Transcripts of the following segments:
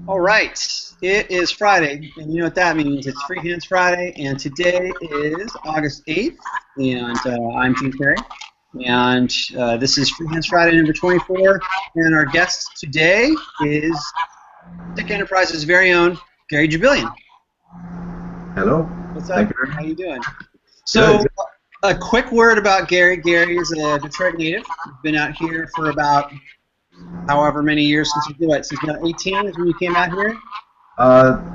All right, it is Friday, and you know what that means. It's Free Hands Friday, and today is August 8th, and I'm Gene Perry, and this is Free Hands Friday number 24, and our guest today is Tech Enterprise's very own Gary Jibilian. Hello. What's Thank up? you very How much. you doing? Good. So, a quick word about Gary. Gary is a Detroit native. He's been out here for about however many years since you do it. Since now 18 is when you came out here.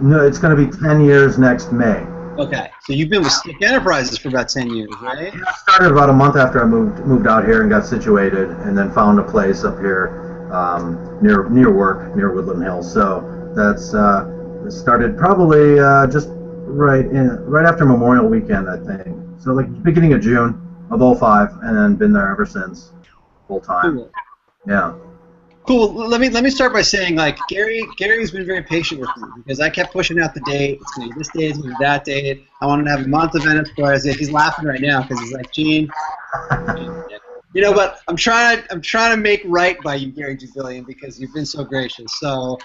No, it's going to be 10 years next May. Okay, so you've been with Stick Enterprises for about 10 years, right? I started about a month after I moved out here and got situated, and then found a place up here near work, near Woodland Hills. So that's it started probably just right after Memorial Weekend, I think. So like beginning of June of '05, and then been there ever since, full time. Cool. Yeah. Cool. Let me start by saying, like, Gary's been very patient with me because I kept pushing out the date. It's gonna be this date, it's gonna be that date. I wanted to have a month of Enterprise. He's laughing right now because he's like, Gene, but I'm trying to make right by you, Gary Jibilian, because you've been so gracious. So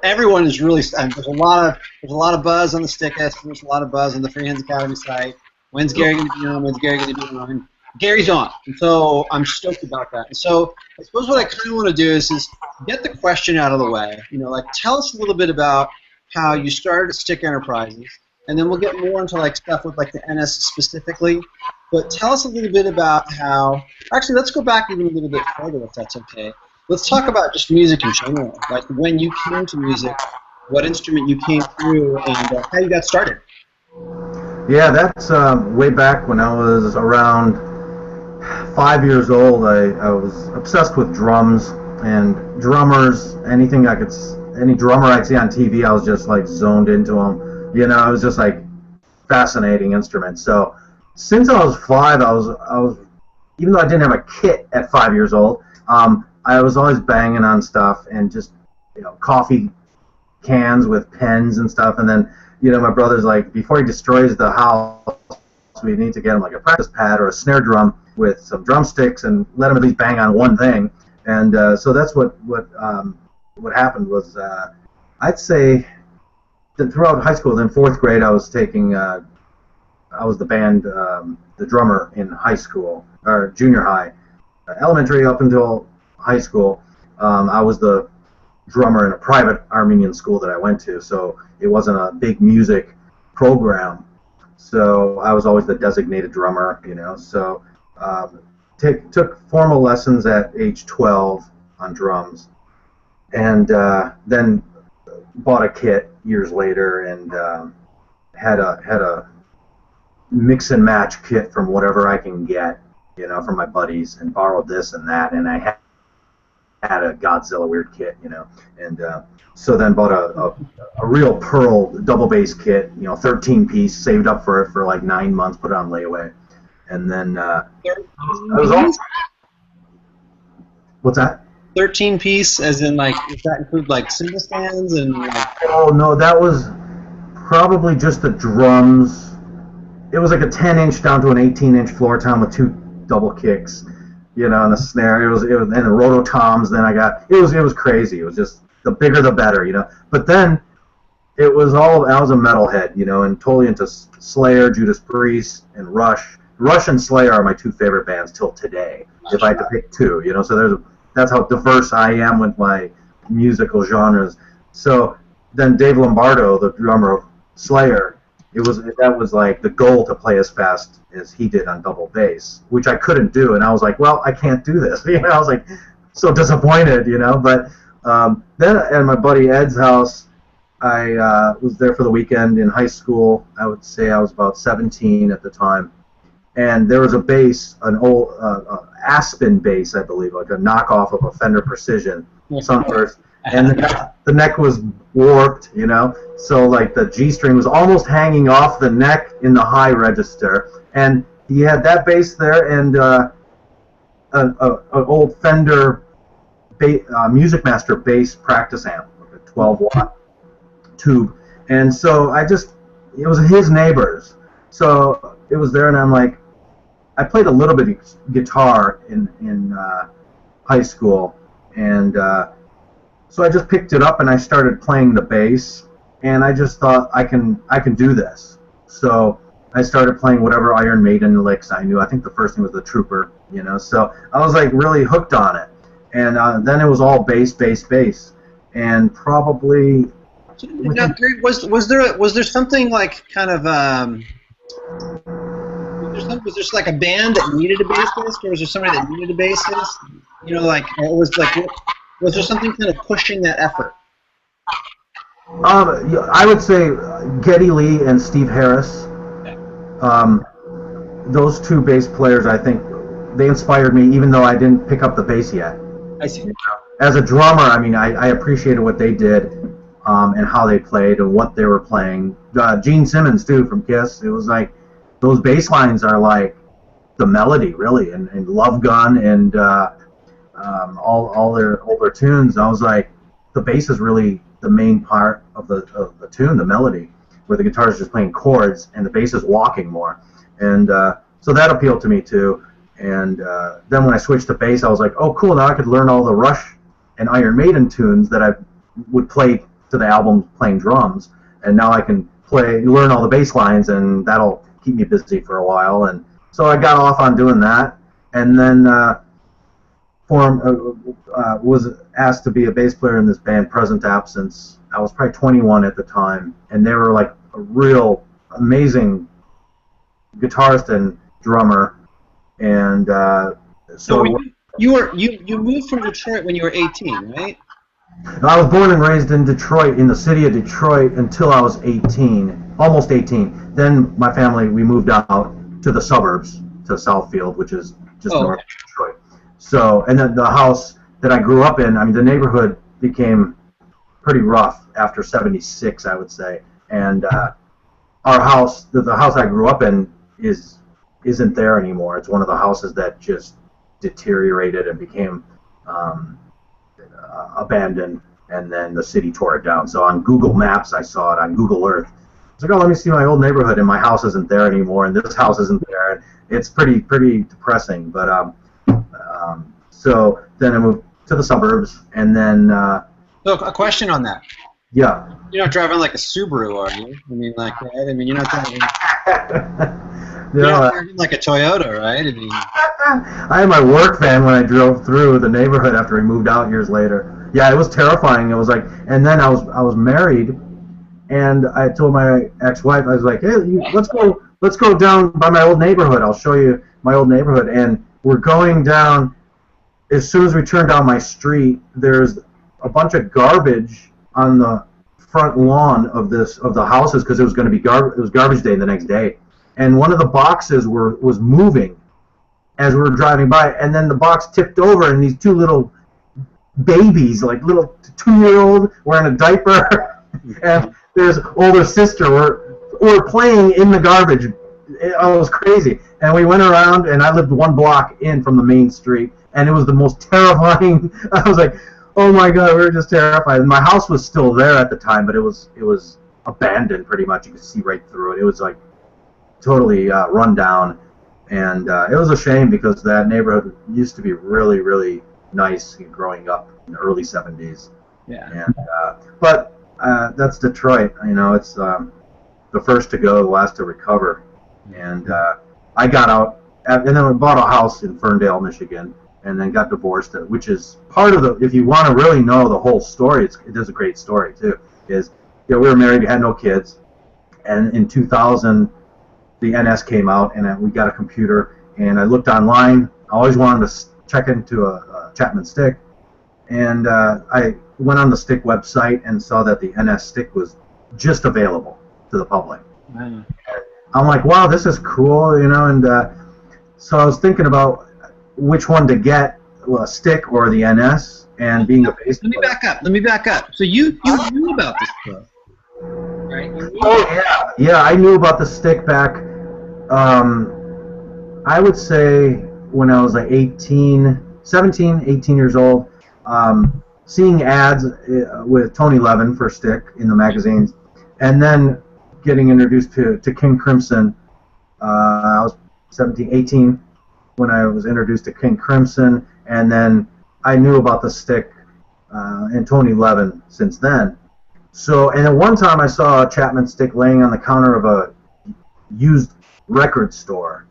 everyone is really there's a lot of buzz on the Stickus. There's a lot of buzz on the Free Hands Academy site. When's Gary going to be on? When's Gary going to be on? Gary's on, and so I'm stoked about that. And so I suppose what I kind of want to do is get the question out of the way. Like, tell us a little bit about how you started at Stick Enterprises, and then we'll get more into like stuff with like the NS specifically. But tell us a little bit about how. Actually, let's go back even a little bit further, if that's okay. Let's talk about just music in general, like when you came to music, what instrument you came through, and how you got started. Yeah, that's way back when I was around 5 years old. I was obsessed with drums and drummers. Any drummer I'd see on TV, I was just like zoned into them. It was just like fascinating instruments. So since I was five, I was even though I didn't have a kit at 5 years old, I was always banging on stuff and just coffee cans with pens and stuff. And then my brother's like, before he destroys the house, we need to get him like a practice pad or a snare drum with some drumsticks and let him at least bang on one thing. And so that's what happened was I'd say that throughout high school, then fourth grade, I was taking I was the band the drummer in high school or junior high, elementary up until high school. I was the drummer in a private Armenian school that I went to, so it wasn't a big music program. So I was always the designated drummer, So took formal lessons at age 12 on drums, and then bought a kit years later and had a mix and match kit from whatever I can get, from my buddies, and borrowed this and that, and I had a Godzilla weird kit, and so then bought a real Pearl double bass kit, 13 piece, saved up for it for like 9 months, put it on layaway, and then I was all, what's that? 13 piece, as in like, does that include like cymbal stands and like? Oh no, that was probably just the drums. It was like a 10-inch down to an 18-inch floor tom with two double kicks, and the snare. It was and the rototoms. Then it was crazy. It was just the bigger the better, But then I was a metalhead, and totally into Slayer, Judas Priest, and Rush. Rush and Slayer are my two favorite bands till today. If I had to pick two, so that's how diverse I am with my musical genres. So then Dave Lombardo, the drummer of Slayer, that was like the goal to play as fast as he did on double bass, which I couldn't do, and I was like, well, I can't do this. I was like so disappointed, But then at my buddy Ed's house, I was there for the weekend in high school. I would say I was about 17 at the time, and there was a bass, an old Aspen bass, I believe, like a knockoff of a Fender Precision Sunburst, and the neck was warped, so like the G string was almost hanging off the neck in the high register, and he had that bass there and an old Fender Music Master bass practice amp, like a 12-watt tube, and so it was his neighbors, so it was there, and I'm like, I played a little bit of guitar in high school, and So I just picked it up and I started playing the bass, and I just thought I can do this. So I started playing whatever Iron Maiden licks I knew. I think the first thing was the Trooper, you know. So I was like really hooked on it, and then it was all bass, bass, bass, and probably. Now, was there something like kind of was there like a band that needed a bassist, or was there somebody that needed a bassist? You know, like or was there something kind of pushing that effort? I would say Geddy Lee and Steve Harris. Those two bass players, I think, they inspired me, even though I didn't pick up the bass yet. I see. As a drummer, I mean, I appreciated what they did and how they played and what they were playing. Gene Simmons, too, from Kiss. It was like those bass lines are like the melody, really, and Love Gun and all their older tunes. I was like, the bass is really the main part of the tune, the melody, where the guitar is just playing chords and the bass is walking more. And so that appealed to me, too. And then when I switched to bass, I was like, oh, cool, now I could learn all the Rush and Iron Maiden tunes that I would play to the album playing drums. And now I can learn all the bass lines, and that'll keep me busy for a while. And so I got off on doing that. And then was asked to be a bass player in this band, Present Absence. I was probably 21 at the time, and they were like a real amazing guitarist and drummer. And so you moved from Detroit when you were 18, right? I was born and raised in Detroit, in the city of Detroit, until I was 18, almost 18. Then my family, we moved out to the suburbs, to Southfield, which is just north of Detroit. So, and then the house that I grew up in, I mean, the neighborhood became pretty rough after '76, I would say. And our house, the house I grew up in, isn't there anymore. It's one of the houses that just deteriorated and became abandoned, and then the city tore it down. So on Google Maps, I saw it on Google Earth. I was like, oh, let me see my old neighborhood, and my house isn't there anymore, and this house isn't there. And it's pretty depressing. But so then I moved to the suburbs, and then. So a question on that. Yeah. You're not driving like a Subaru, are you? I mean, like, right? I mean, you're not driving. You're not driving like a Toyota, right? I mean. I had my work van when I drove through the neighborhood after we moved out years later. Yeah, it was terrifying. It was like, and then I was married, and I told my ex-wife, I was like, hey, let's go down by my old neighborhood. I'll show you my old neighborhood. And we're going down. As soon as we turn down my street, there's a bunch of garbage on the front lawn of the houses, because it was going to be it was garbage day the next day, and one of the boxes was moving as we were driving by, and then the box tipped over, and these two little babies, like little 2-year-old wearing a diaper, and their older sister were playing in the garbage. It was crazy. And we went around, and I lived one block in from the main street, and it was the most terrifying. I was like, oh my God, we were just terrified. My house was still there at the time, but it was abandoned pretty much. You could see right through it. It was like totally run down, and it was a shame, because that neighborhood used to be really, really nice growing up in the early '70s. Yeah. And but that's Detroit. You know, it's the first to go, the last to recover. And I got out, and then I bought a house in Ferndale, Michigan, and then got divorced, which is part of the, if you want to really know the whole story, it is a great story too, is, we were married, we had no kids, and in 2000, the NS came out, and we got a computer, and I looked online. I always wanted to check into a Chapman stick, and I went on the stick website and saw that the NS stick was just available to the public. Mm. I'm like, wow, this is cool, and so I was thinking about which one to get, a stick or the NS, and being a bass player. Let me back up. So you knew about this stuff, right? Oh, yeah, I knew about the stick back, I would say when I was like 17, 18 years old, seeing ads with Tony Levin for stick in the magazines, and then getting introduced to King Crimson. I was 17, 18 when I was introduced to King Crimson, and then I knew about the stick and Tony Levin since then. So, and at one time I saw a Chapman stick laying on the counter of a used record store,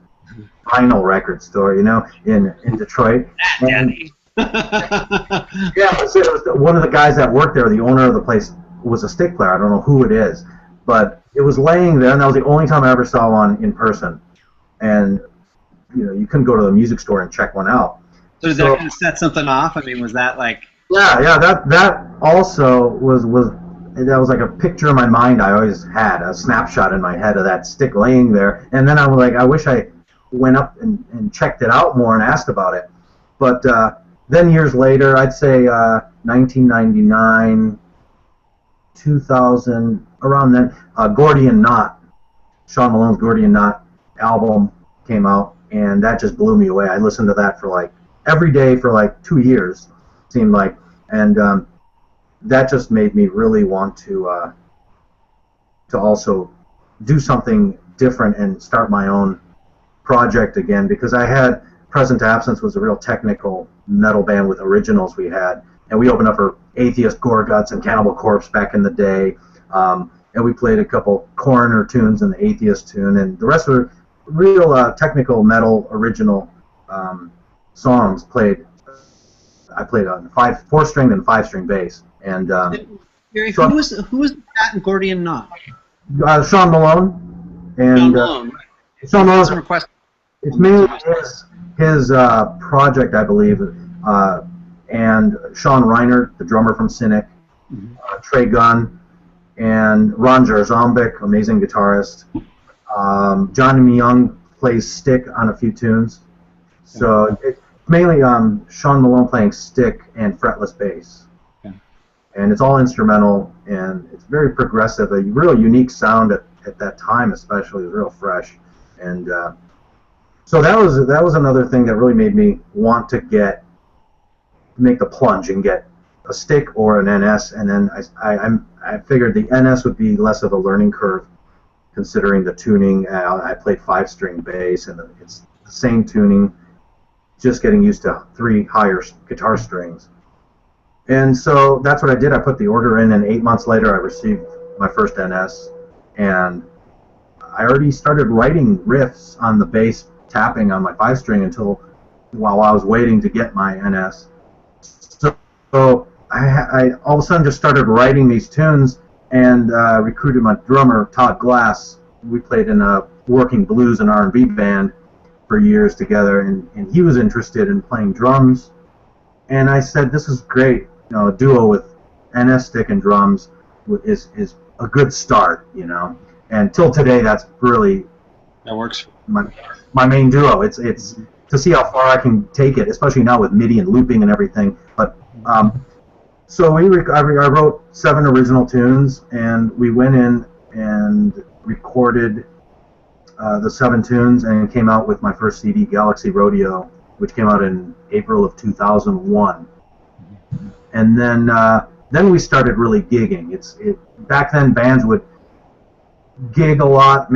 vinyl record store, you know, in Detroit. And, yeah, it was one of the guys that worked there, the owner of the place, was a stick player. I don't know who it is, but it was laying there, and that was the only time I ever saw one in person. And you know, you couldn't go to the music store and check one out. So did that kind of set something off? I mean, was that like? Yeah. That also was that was like a picture in my mind. I always had a snapshot in my head of that stick laying there, and then I was like, I wish I went up and checked it out more and asked about it. But then years later, I'd say 1999, 2000, around then, Gordian Knot, Sean Malone's Gordian Knot album came out, and that just blew me away. I listened to that for like every day for like 2 years, seemed like, and that just made me really want to also do something different and start my own project again, because I had Present Absence was a real technical metal band with originals we had, and we opened up for Atheist, Gorguts, and Cannibal Corpse back in the day, and we played a couple Coroner tunes and the Atheist tune, and the rest were real technical metal original songs. I played on 4-string and 5-string bass, and Gary, who was that in Gordian Knot? Sean Malone, and Sean Malone. Sean Malone. It's mainly his project, I believe, and Sean Reiner, the drummer from Cynic, Trey Gunn, and Ron Jarzombek, amazing guitarist. Johnny Young plays stick on a few tunes. So it's mainly Sean Malone playing stick and fretless bass. And it's all instrumental, and it's very progressive, a real unique sound at that time especially. It was real fresh. And so that was another thing that really made me want to make the plunge and get a stick or an NS, and then I figured the NS would be less of a learning curve, considering the tuning. I played 5-string bass, and it's the same tuning, just getting used to 3 higher guitar strings. And so that's what I did. I put the order in, and 8 months later I received my first NS, and I already started writing riffs on the bass tapping on my 5-string while I was waiting to get my NS. So I all of a sudden just started writing these tunes, and recruited my drummer, Todd Glass. We played in a working blues and R&B band for years together, and he was interested in playing drums. And I said, this is great. You know, a duo with NS stick and drums is a good start, you know. And till today, that's really that works. My main duo. It's to see how far I can take it, especially now with Midi and looping and everything. But so I wrote 7 original tunes, and we went in and recorded the 7 tunes, and came out with my first CD, Galaxy Rodeo, which came out in April of 2001. And then we started really gigging. Back then bands would gig a lot,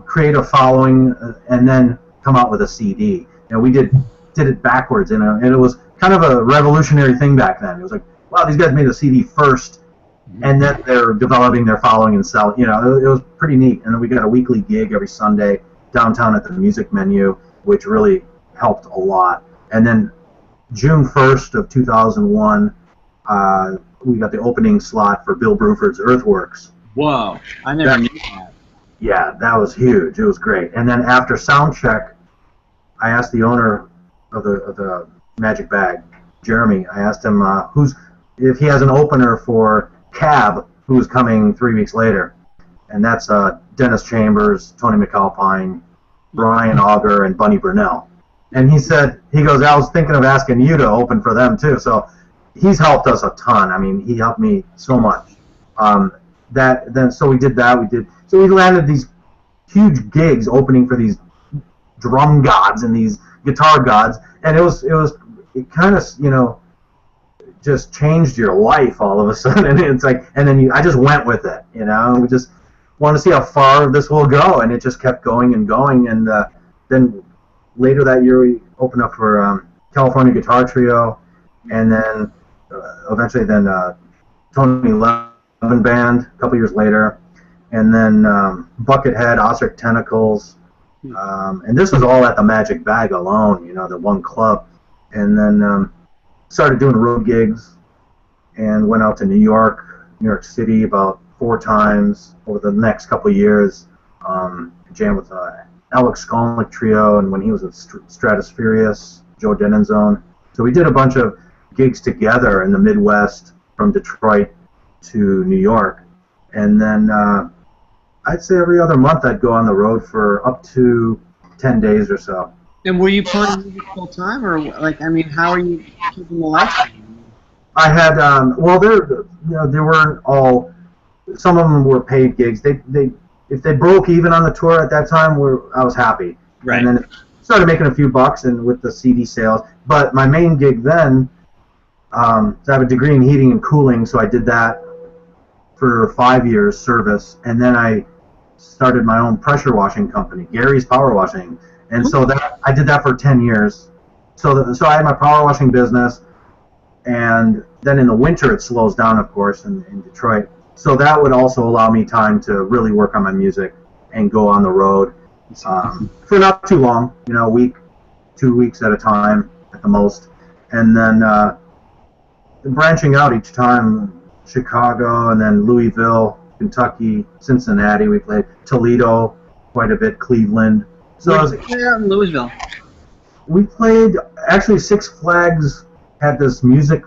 create a following, and then come out with a CD. And we did it backwards, and it was kind of a revolutionary thing back then. It was like, wow, these guys made a CD first, and then they're developing their following and selling. You know, it was pretty neat. And then we got a weekly gig every Sunday downtown at the Music Menu, which really helped a lot. And then June 1st of 2001, we got the opening slot for Bill Bruford's Earthworks. Whoa, I never knew that. Yeah, that was huge. It was great. And then after sound check, I asked the owner of the Magic Bag, Jeremy, I asked him if he has an opener for Cab, who's coming 3 weeks later. And that's Dennis Chambers, Tony McAlpine, Brian Auger, and Bunny Burnell. And he goes, I was thinking of asking you to open for them too. So he's helped us a ton. I mean, he helped me so much. So we did that. So we landed these huge gigs opening for these drum gods and these guitar gods, and it kind of, you know, just changed your life all of a sudden. It's like, and then I just went with it, you know. We just want to see how far this will go, and it just kept going and going. And then later that year, we opened up for California Guitar Trio, and then eventually then Tony Levin Band a couple years later, and then Buckethead, Ostrich Tentacles, and this was all at the Magic Bag alone, the one club. And then started doing road gigs and went out to New York City about 4 times over the next couple of years. Jammed with Alex Skolnick Trio, and when he was at Stratospherius, Joe Denenzone. So we did a bunch of gigs together in the Midwest from Detroit to New York. And then I'd say every other month I'd go on the road for up to 10 days or so. And were you playing music full time, or how are you keeping the lights on? I had they weren't all. Some of them were paid gigs. If they broke even on the tour at that time, I was happy. Right. And then started making a few bucks and with the CD sales. But my main gig then, I have a degree in heating and cooling, so I did that for 5 years service, and then I started my own pressure washing company, Gary's Power Washing. And so I did that for 10 years. So I had my power washing business, and then in the winter it slows down, of course, in Detroit. So that would also allow me time to really work on my music and go on the road for not too long, a week, 2 weeks at a time at the most. And then branching out each time, Chicago, and then Louisville, Kentucky, Cincinnati. We played Toledo quite a bit, Cleveland. So where did you play out in Louisville? We played, actually Six Flags had this music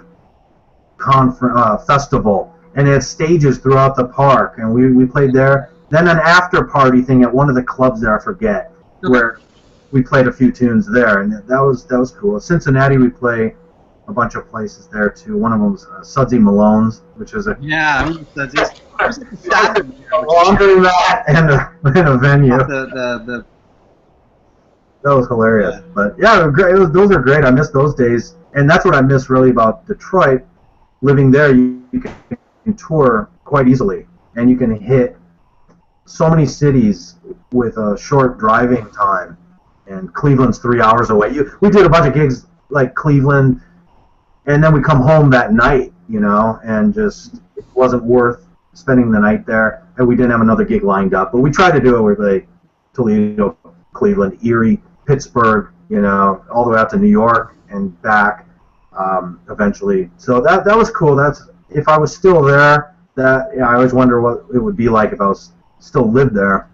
festival, and it had stages throughout the park, and we played there. Then an after party thing at one of the clubs there, I forget, where we played a few tunes there, and that was cool. Cincinnati, we play a bunch of places there too. One of them was Sudsy Malone's, which is a I remember Sudsy's. It was like a Saturday. Longer that and a venue. That was hilarious. Yeah. But yeah, great. Those are great. I miss those days, and that's what I miss really about Detroit. Living there, you can tour quite easily, and you can hit so many cities with a short driving time. And Cleveland's 3 hours away. We did a bunch of gigs like Cleveland, and then we come home that night, and just it wasn't worth spending the night there. And we didn't have another gig lined up, but we tried to do it with like Toledo, Cleveland, Erie, Pittsburgh, all the way out to New York and back eventually. So that was cool. That's if I was still there. I always wonder what it would be like if I was still lived there.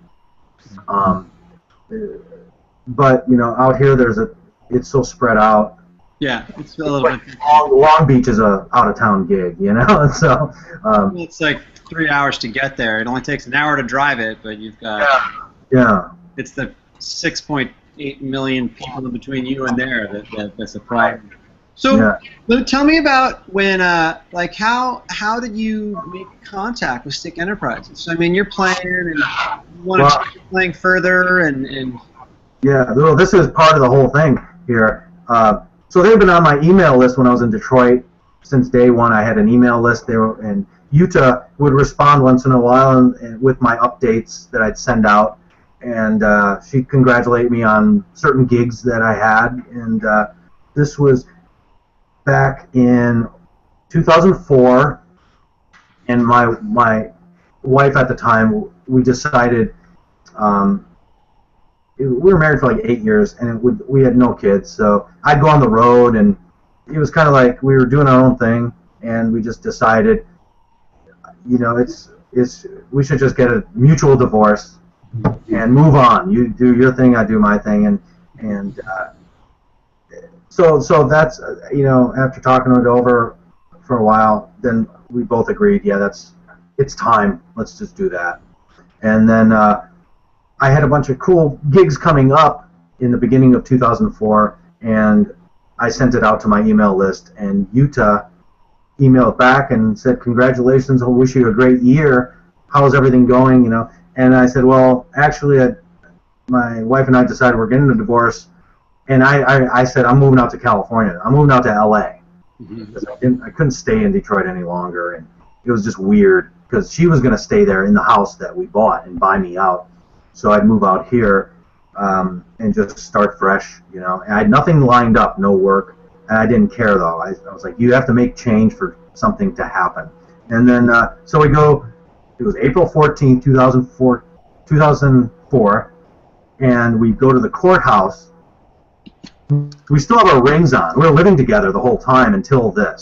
But out here it's so spread out. Yeah, it's a little bit. Long Beach is a out of town gig, and so it's like 3 hours to get there. It only takes an hour to drive it, but you've got It's the 6.8 million people in between you and there that's a problem. So tell me about when how did you make contact with Stick Enterprises? So, you're playing and you want to keep playing further and well, this is part of the whole thing here. So they've been on my email list when I was in Detroit since day one. I had an email list there, and Utah would respond once in a while and with my updates that I'd send out, and she'd congratulate me on certain gigs that I had, and this was back in 2004, and my wife at the time, we decided, we were married for like 8 years, and we had no kids, so I'd go on the road, and it was kind of like we were doing our own thing, and we just decided, we should just get a mutual divorce and move on. You do your thing, I do my thing, and so that's after talking it over for a while, then we both agreed, it's time. Let's just do that. And then I had a bunch of cool gigs coming up in the beginning of 2004, and I sent it out to my email list, and Utah emailed back and said, congratulations, I wish you a great year. How's everything going? And I said, well, actually, my wife and I decided we're getting a divorce, and I said, I'm moving out to California. I'm moving out to LA, because I couldn't stay in Detroit any longer, and it was just weird, because she was going to stay there in the house that we bought and buy me out. So I'd move out here and just start fresh, And I had nothing lined up, no work. And I didn't care though. I was like, you have to make change for something to happen. And then so we go. It was April 14th, 2004, and we go to the courthouse. We still have our rings on. We were living together the whole time until I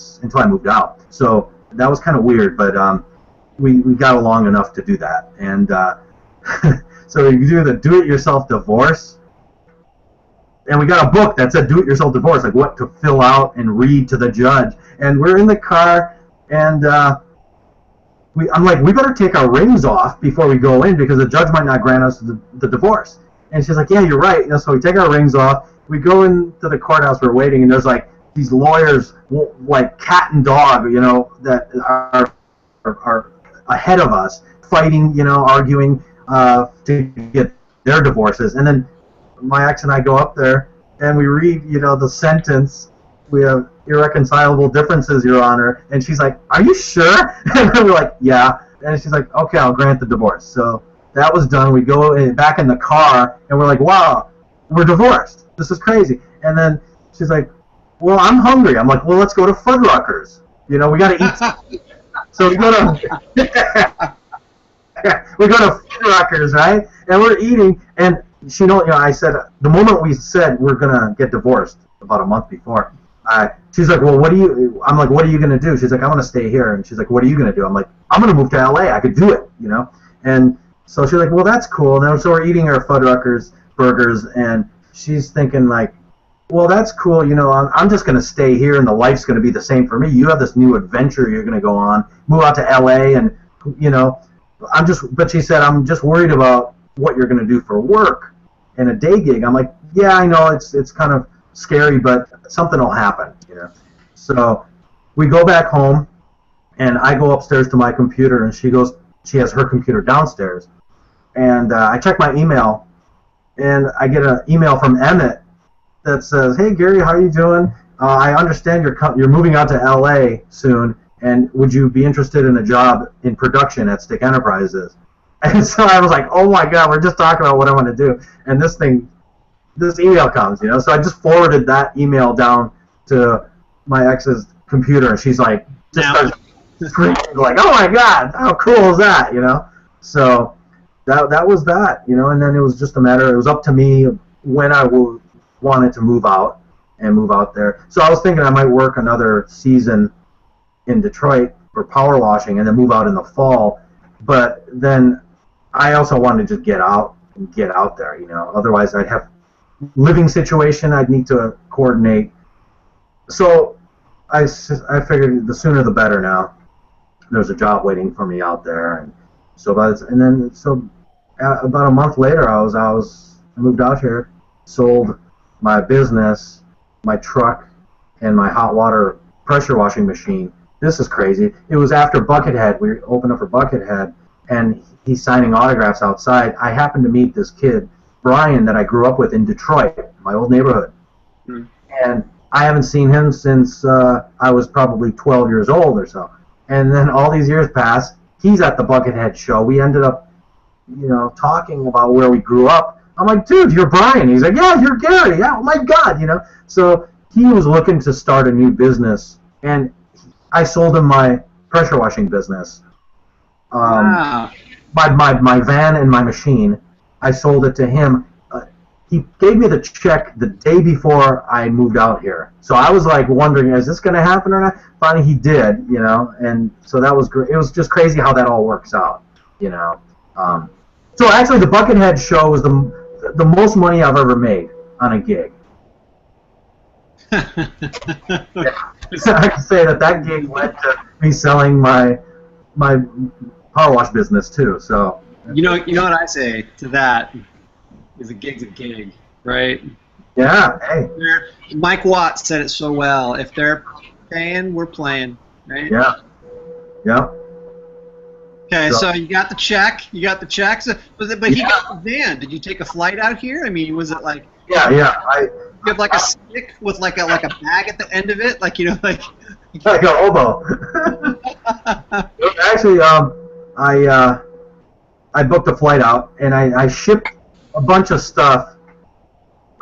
moved out. So that was kind of weird, but we got along enough to do that. And so you do the do-it-yourself divorce. And we got a book that said do-it-yourself divorce, like what to fill out and read to the judge. And we're in the car, and I'm like, we better take our rings off before we go in because the judge might not grant us the divorce. And she's like, yeah, you're right. So we take our rings off. We go into the courthouse. We're waiting, and there's like these lawyers, like cat and dog, that are ahead of us, fighting, arguing to get their divorces. And then my ex and I go up there, and we read, the sentence. We have irreconcilable differences, Your Honor. And she's like, are you sure? And we're like, yeah. And she's like, okay, I'll grant the divorce. So that was done. We go back in the car, and we're like, wow, we're divorced. This is crazy. And then she's like, well, I'm hungry. I'm like, well, let's go to Fuddruckers. We got to eat something. So we go to Fuddruckers, right? And we're eating, and I said, the moment we said we're going to get divorced about a month before, she's like, well, I'm like, what are you going to do? She's like, I'm going to stay here. And she's like, what are you going to do? I'm like, I'm going to move to LA. I could do it, And so she's like, well, that's cool. And so we're eating our Fuddruckers burgers, and she's thinking like, well, that's cool. I'm just going to stay here, and the life's going to be the same for me. You have this new adventure you're going to go on, move out to LA, and, but she said, I'm just worried about what you're going to do for work and a day gig. I'm like, yeah, I know it's kind of scary, but something will happen, So we go back home, and I go upstairs to my computer, and she has her computer downstairs, and I check my email, and I get an email from Emmett that says, hey, Gary, how are you doing? I understand you're moving out to LA soon, and would you be interested in a job in production at Stick Enterprises? And so I was like, oh my God, we're just talking about what I want to do. And this email comes, So I just forwarded that email down to my ex's computer, and she's like, just starts screaming, like, oh my God, how cool is that, So that was that, and then it was just a matter, it was up to me when I wanted to move out there. So I was thinking I might work another season in Detroit for power washing and then move out in the fall. But then I also wanted to just get out there, Otherwise I'd have living situation I'd need to coordinate. So I figured the sooner the better now. There's a job waiting for me out there, and so about a month later I moved out here, sold my business, my truck, and my hot water pressure washing machine. This is crazy. It was after Buckethead. We opened up for Buckethead, and he's signing autographs outside. I happened to meet this kid, Brian, that I grew up with in Detroit, my old neighborhood. Mm. And I haven't seen him since I was probably 12 years old or so. And then all these years passed. He's at the Buckethead show. We ended up, talking about where we grew up. I'm like, dude, you're Brian. He's like, yeah, you're Gary. Yeah, oh my God, So he was looking to start a new business, and I sold him my pressure washing business. Wow. My van and my machine. I sold it to him. He gave me the check the day before I moved out here. So I was like wondering, is this going to happen or not? Finally, he did, and so that was great. It was just crazy how that all works out, So actually, the Buckethead show was the most money I've ever made on a gig. So I can say that gig led to me selling my power wash business too. So you know what I say to that is a gig's a gig, right? Yeah. Hey. Mike Watts said it so well. If they're paying, we're playing, right? Yeah. Yeah. Okay, so you got the check. So, but he got the van. Did you take a flight out here? I mean, was it like? Yeah. You have like a stick with like a bag at the end of it, like like an oboe. Actually, I booked a flight out, and I shipped a bunch of stuff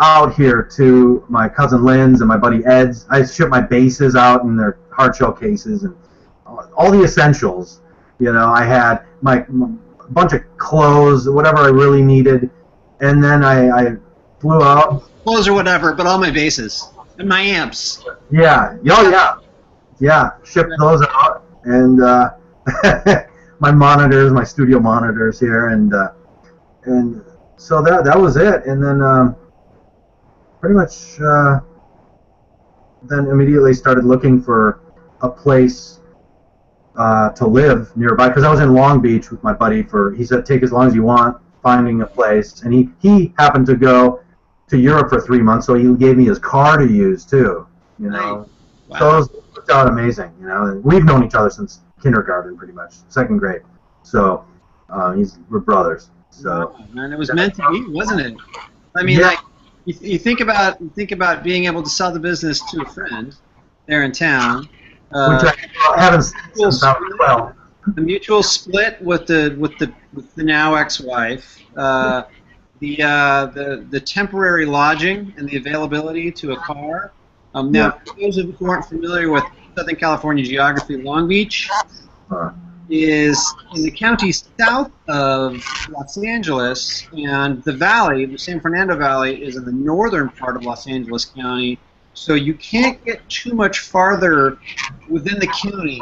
out here to my cousin Lynn's and my buddy Ed's. I ship my bases out in their hard shell cases and all the essentials. You know, I had my bunch of clothes, whatever I really needed, and then I flew out. Clothes or whatever, but all my bases and my amps. Yeah, yeah. Shipped those out, and my monitors, my studio monitors here, and so that was it. And then pretty much then immediately started looking for a place to live nearby, because I was in Long Beach with my buddy he said, take as long as you want finding a place, and he happened to go to Europe for 3 months, so he gave me his car to use too, you know. Wow. So it worked out amazing, you know. And we've known each other since kindergarten, pretty much, 2nd grade. So we're brothers. So man, it was meant to be, wasn't it? I mean, like you think about being able to sell the business to a friend there in town. Which I haven't seen since I was 12. The mutual split with the now ex-wife. The temporary lodging and the availability to a car. Now, for those of you who aren't familiar with Southern California geography, Long Beach is in the county south of Los Angeles, and the valley, the San Fernando Valley, is in the northern part of Los Angeles County. So you can't get too much farther within the county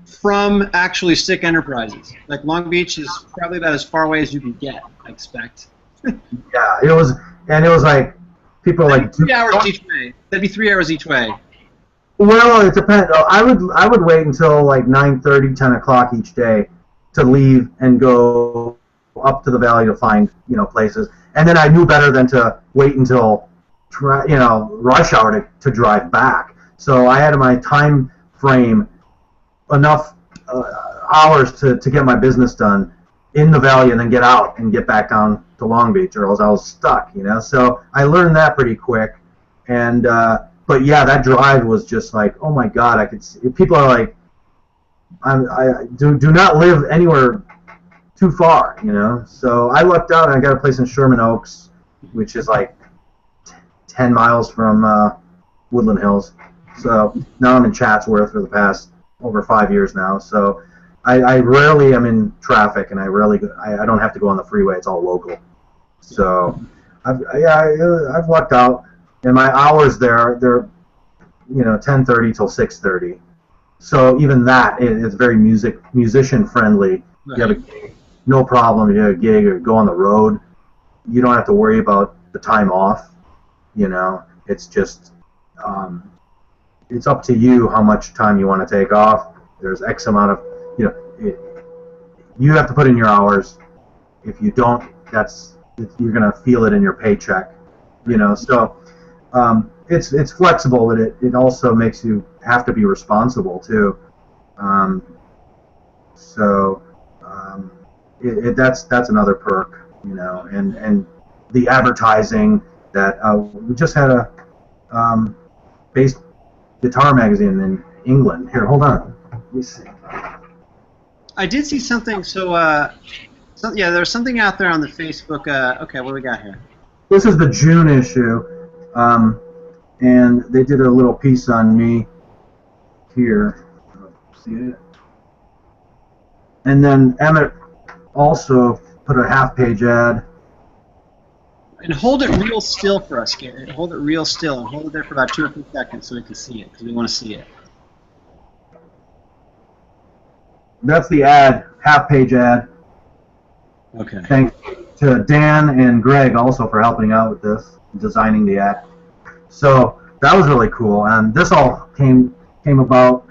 from actually stick enterprises. Like Long Beach is probably about as far away as you can get, I expect. Yeah, it was like people like 3 hours each way. That'd be 3 hours each way. Well, it depends. I would wait until like 9:30, 10 o'clock each day to leave and go up to the valley to find places, and then I knew better than to wait until rush hour to drive back. So I had in my time frame enough hours to get my business done in the valley and then get out and get back down to Long Beach, or else I was stuck, So I learned that pretty quick. And but yeah, that drive was just like, oh my God, I could see people are like, I do not live anywhere too far, So I lucked out and I got a place in Sherman Oaks, which is like 10 miles from Woodland Hills. So now I'm in Chatsworth for the past over 5 years now. So I rarely am in traffic, and I don't have to go on the freeway. It's all local. So I've lucked out, and my hours they're 10:30 till 6:30. So even that is very musician friendly. Right. You have a gig, no problem. You have a gig or go on the road. You don't have to worry about the time off. It's just it's up to you how much time you want to take off. There's X amount of you have to put in your hours. If you don't, you're gonna feel it in your paycheck. So it's flexible, but it also makes you have to be responsible too. That's another perk, and the advertising that we just had a bass guitar magazine in England. Here, hold on. Let me see. I did see something. So, there's something out there on the Facebook. Okay, what do we got here? This is the June issue, and they did a little piece on me here. See it? And then Emmett also put a half-page ad. And hold it real still for us, Garrett. Hold it real still, and hold it there for about 2 or 3 seconds so we can see it, because we want to see it. That's the ad, half-page ad. Okay. Thanks to Dan and Greg also for helping out with this, designing the ad. So that was really cool, and this all came about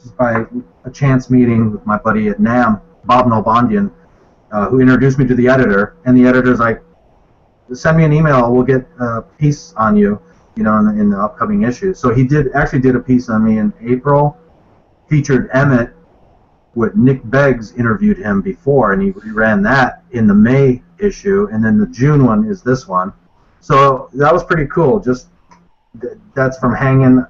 just by a chance meeting with my buddy at NAMM, Bob Nalbandian, who introduced me to the editor, and the editor's like, send me an email, we'll get a piece on you, in the upcoming issue. So he actually did a piece on me in April, featured Emmett, what Nick Beggs interviewed him before, and he ran that in the May issue, and then the June one is this one. So that was pretty cool. Just that's from hanging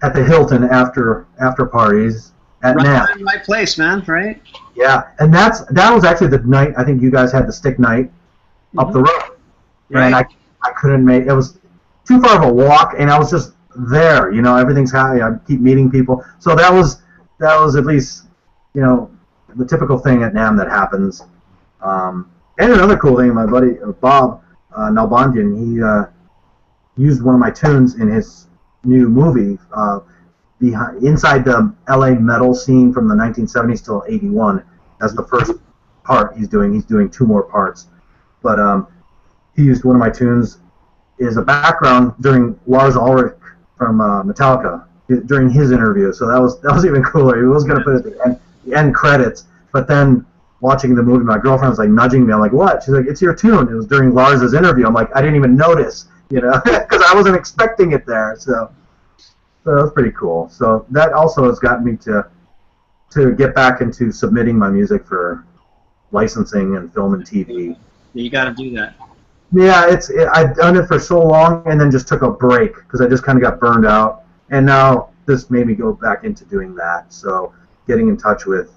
at the Hilton after parties at NAMM. Right place, man. Right? Yeah, and that was actually the night I think you guys had the stick night up the road. Right. And I couldn't make it. Was too far of a walk, and I was just there. Everything's happy. I keep meeting people. So that was at least the typical thing at NAMM that happens. And another cool thing, my buddy Bob Nalbandian, he used one of my tunes in his new movie inside the LA metal scene from the 1970s till '81. That's the first part he's doing. He's doing 2 more parts, but he used one of my tunes as a background during Lars Ulrich from Metallica during his interview. So that was even cooler. He was going to put it at the end credits, but then watching the movie, my girlfriend was like nudging me. I'm like, what? She's like, it's your tune. It was during Lars's interview. I'm like, I didn't even notice, because I wasn't expecting it there. So that was pretty cool. So that also has gotten me to get back into submitting my music for licensing and film and TV. You got to do that. Yeah, I've done it for so long and then just took a break because I just kind of got burned out. And now this made me go back into doing that. So getting in touch with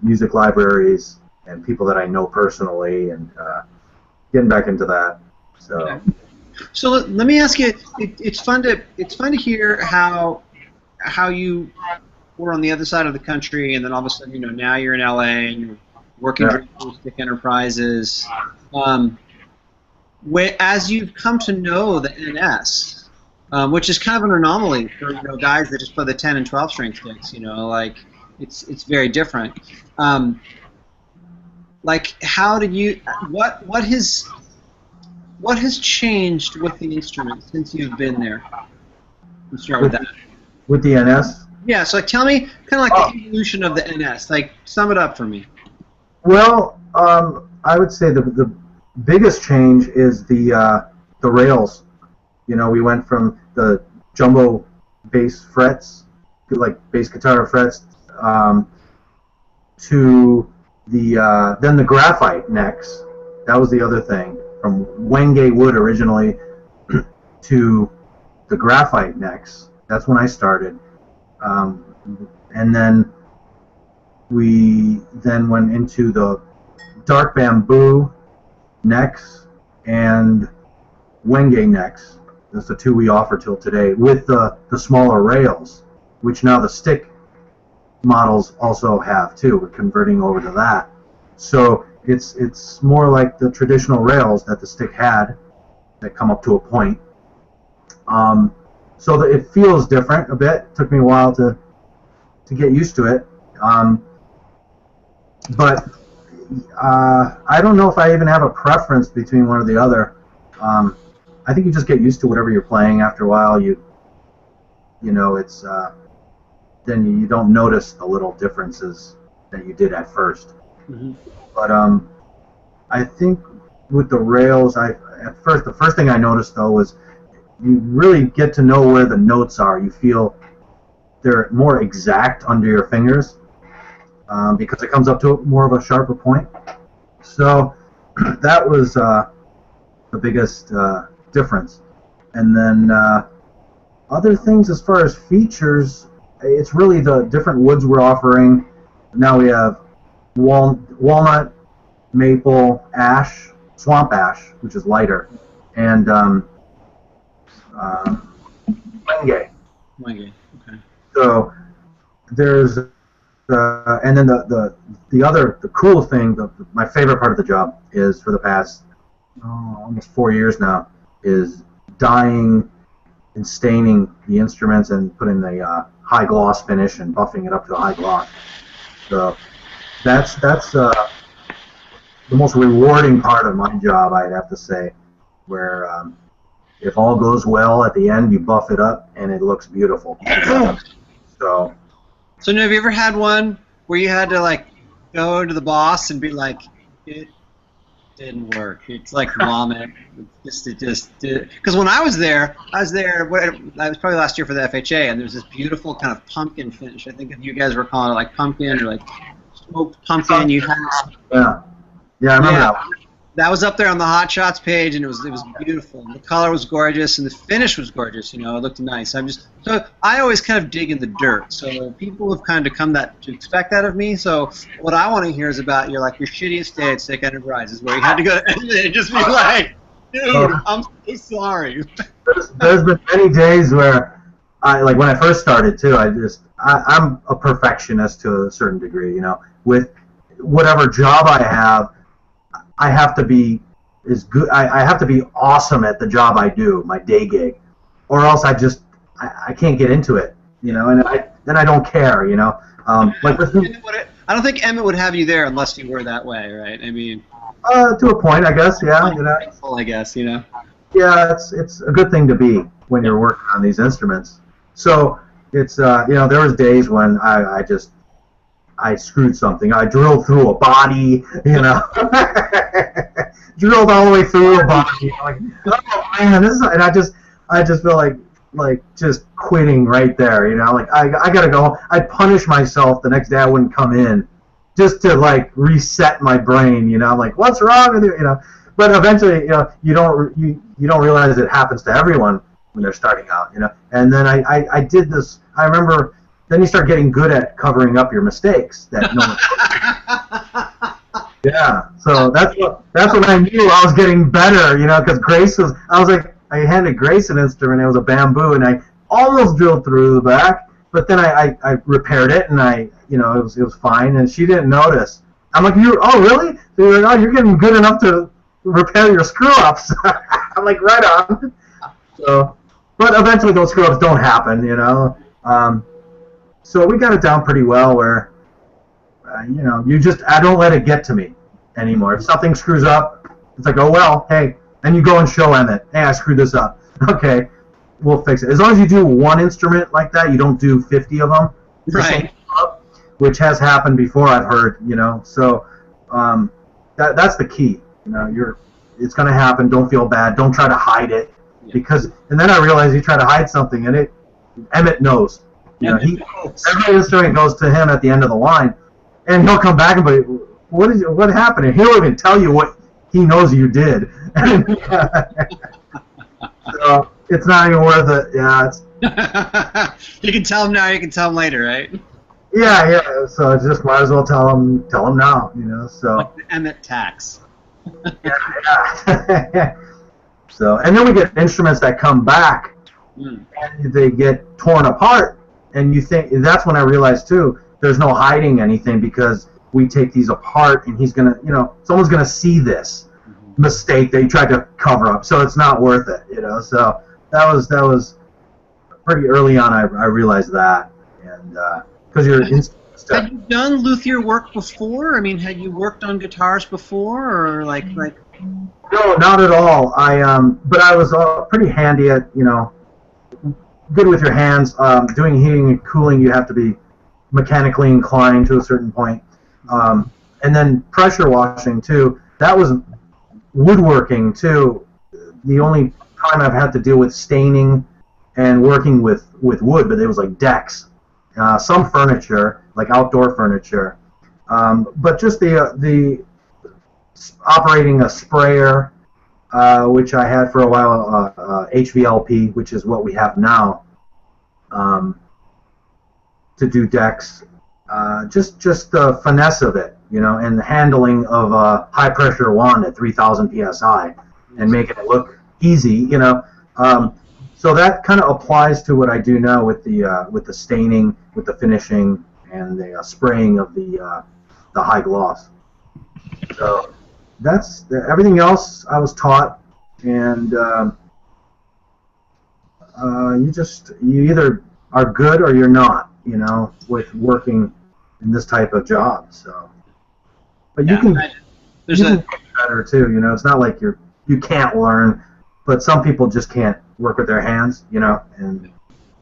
music libraries and people that I know personally, and getting back into that. So. Okay. So let me ask you. It's fun to hear how you were on the other side of the country, and then all of a sudden, now you're in LA and you're working for Acoustic Enterprises. As you've come to know the NS, which is kind of an anomaly for guys that just play the 10 and 12 string sticks. It's very different. How did you? What has changed with the instrument since you've been there? Let's start with that. With the NS? Yeah, so tell me kind of the evolution of the NS. Sum it up for me. Well, I would say the biggest change is the rails. We went from the jumbo bass frets, like bass guitar frets, to then the graphite necks. That was the other thing. From Wenge wood originally to the graphite necks. That's when I started. And then we went into the dark bamboo necks and Wenge necks. That's the 2 we offer till today, with the smaller rails, which now the stick models also have too. We're converting over to that. So it's more like the traditional rails that the stick had that come up to a point. So that it feels different a bit. It took me a while to get used to it. But I don't know if I even have a preference between one or the other. I think you just get used to whatever you're playing after a while. It's then you don't notice the little differences that you did at first. Mm-hmm. But I think with the rails, the first thing I noticed though was you really get to know where the notes are. You feel they're more exact under your fingers because it comes up to more of a sharper point. So that was the biggest difference. And then other things as far as features, it's really the different woods we're offering. Now we have walnut, maple, ash, swamp ash, which is lighter, and Wenge. Wenge, okay. So there's and then the cool thing, my favorite part of the job is for the past almost 4 years now is dyeing and staining the instruments and putting the high gloss finish and buffing it up to a high gloss. So that's the most rewarding part of my job, I'd have to say, where if all goes well at the end, you buff it up and it looks beautiful. So now have you ever had one where you had to go to the boss and be like, it didn't work, it's like vomit, it just did? Because when I was there, I was probably last year for the FHA, and there's this beautiful kind of pumpkin finish. I think if you guys were calling it like pumpkin or smoked pumpkin, you had. Yeah, I remember that one. That was up there on the Hot Shots page, and it was beautiful. The color was gorgeous, and the finish was gorgeous. It looked nice. So I always kind of dig in the dirt. So people have kind of come to expect that of me. So what I want to hear is about your shittiest day at Stick Enterprises, where you had to go to and just be like, Dude, I'm so sorry. There's been many days where like when I first started too, I'm a perfectionist to a certain degree, with whatever job I have to be is good. I have to be awesome at the job I do, my day gig, or else I can't get into it, and then I don't care, like with me, I don't think Emmett would have you there unless you were that way, right? I mean, to a point, I guess, yeah, I guess, yeah, it's a good thing to be when you're working on these instruments. So it's there was days when I screwed something. I drilled through a body, drilled all the way through a body. Like, oh man, and I just feel like just quitting right there. Like I gotta go. I'd punish myself the next day. I wouldn't come in just to like reset my brain. Like what's wrong with you? But eventually, you don't realize it happens to everyone when they're starting out. And then I did this. I remember. Then you start getting good at covering up your mistakes. Yeah, so that's when I knew I was getting better, because I handed Grace an instrument, it was a bamboo, and I almost drilled through the back, but then I repaired it, and it was fine, and she didn't notice. I'm like, oh really? They're like, oh, you're getting good enough to repair your screw-ups. I'm like, right on. So, but eventually those screw-ups don't happen, So we got it down pretty well where, I don't let it get to me anymore. If something screws up, it's like, oh, well, hey, and you go and show Emmett, hey, I screwed this up. Okay, we'll fix it. As long as you do one instrument like that, you don't do 50 of them. Right. Which has happened before, I've heard, So that's the key. It's going to happen. Don't feel bad. Don't try to hide it. And then I realized you try to hide something, and Emmett knows. Every instrument goes to him at the end of the line, and he'll come back and be, what happened? And he'll even tell you what he knows you did. So it's not even worth it. Yeah, you can tell him now. You can tell him later, right? Yeah. So I just might as well tell him now. So like the Emmett tax. Yeah. So and then we get instruments that come back, and they get torn apart. And you think that's when I realized too, there's no hiding anything because we take these apart, and he's gonna, someone's gonna see this mistake that you tried to cover up, so it's not worth it, So that was pretty early on. I realized that, and because you're Had you done luthier work before? I mean, had you worked on guitars before, or like? No, not at all. But I was pretty handy at, good with your hands. Doing heating and cooling, you have to be mechanically inclined to a certain point. And then pressure washing too. That was woodworking too. The only time I've had to deal with staining and working with wood, but it was like decks, some furniture, like outdoor furniture. But just the operating a sprayer, which I had for a while, HVLP, which is what we have now, to do decks. Just the finesse of it, and the handling of a high pressure wand at 3,000 psi, and making it look easy, So that kind of applies to what I do now with the staining, with the finishing, and the spraying of the high gloss. So that's everything else I was taught, and you either are good or you're not, with working in this type of job. So, but you can get better too. It's not like you can't learn, but some people just can't work with their hands, and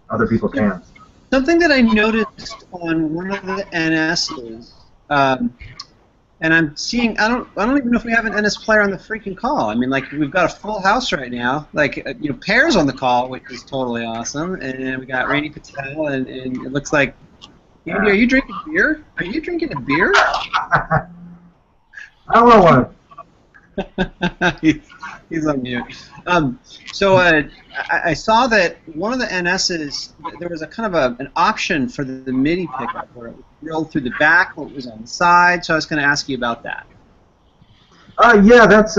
other people can. Something that I noticed on one of the NSs, and I'm seeing, I don't even know if we have an NS player on the freaking call. I mean, like, we've got a full house right now. Like, Pear's on the call, which is totally awesome. And we got Rainy Patel, and it looks like, Andy, are you drinking beer? Are you drinking a beer? I want one. He's on mute. So I saw that one of the NSs, there was a kind of an option for the Midi pickup where it drilled through the back, what was on the side. So I was going to ask you about that. Yeah, that's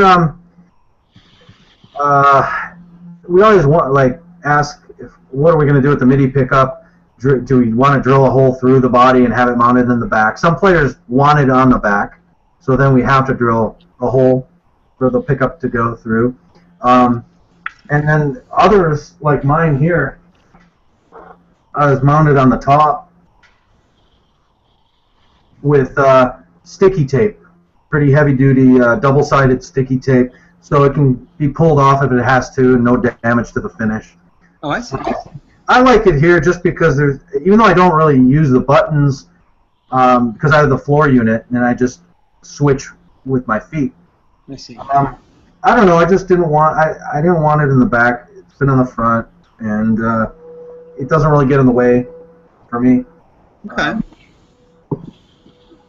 We always ask what are we going to do with the Midi pickup? Do we want to drill a hole through the body and have it mounted in the back? Some players want it on the back, so then we have to drill a hole for the pickup to go through. And then others, like mine here, is mounted on the top with sticky tape, pretty heavy-duty double-sided sticky tape, so it can be pulled off if it has to, and no damage to the finish. Oh, I see. I like it here just because even though I don't really use the buttons, because I have the floor unit and I just switch with my feet. I see. I don't know. I just didn't want. I didn't want it in the back. It's been on the front, and it doesn't really get in the way for me. Okay.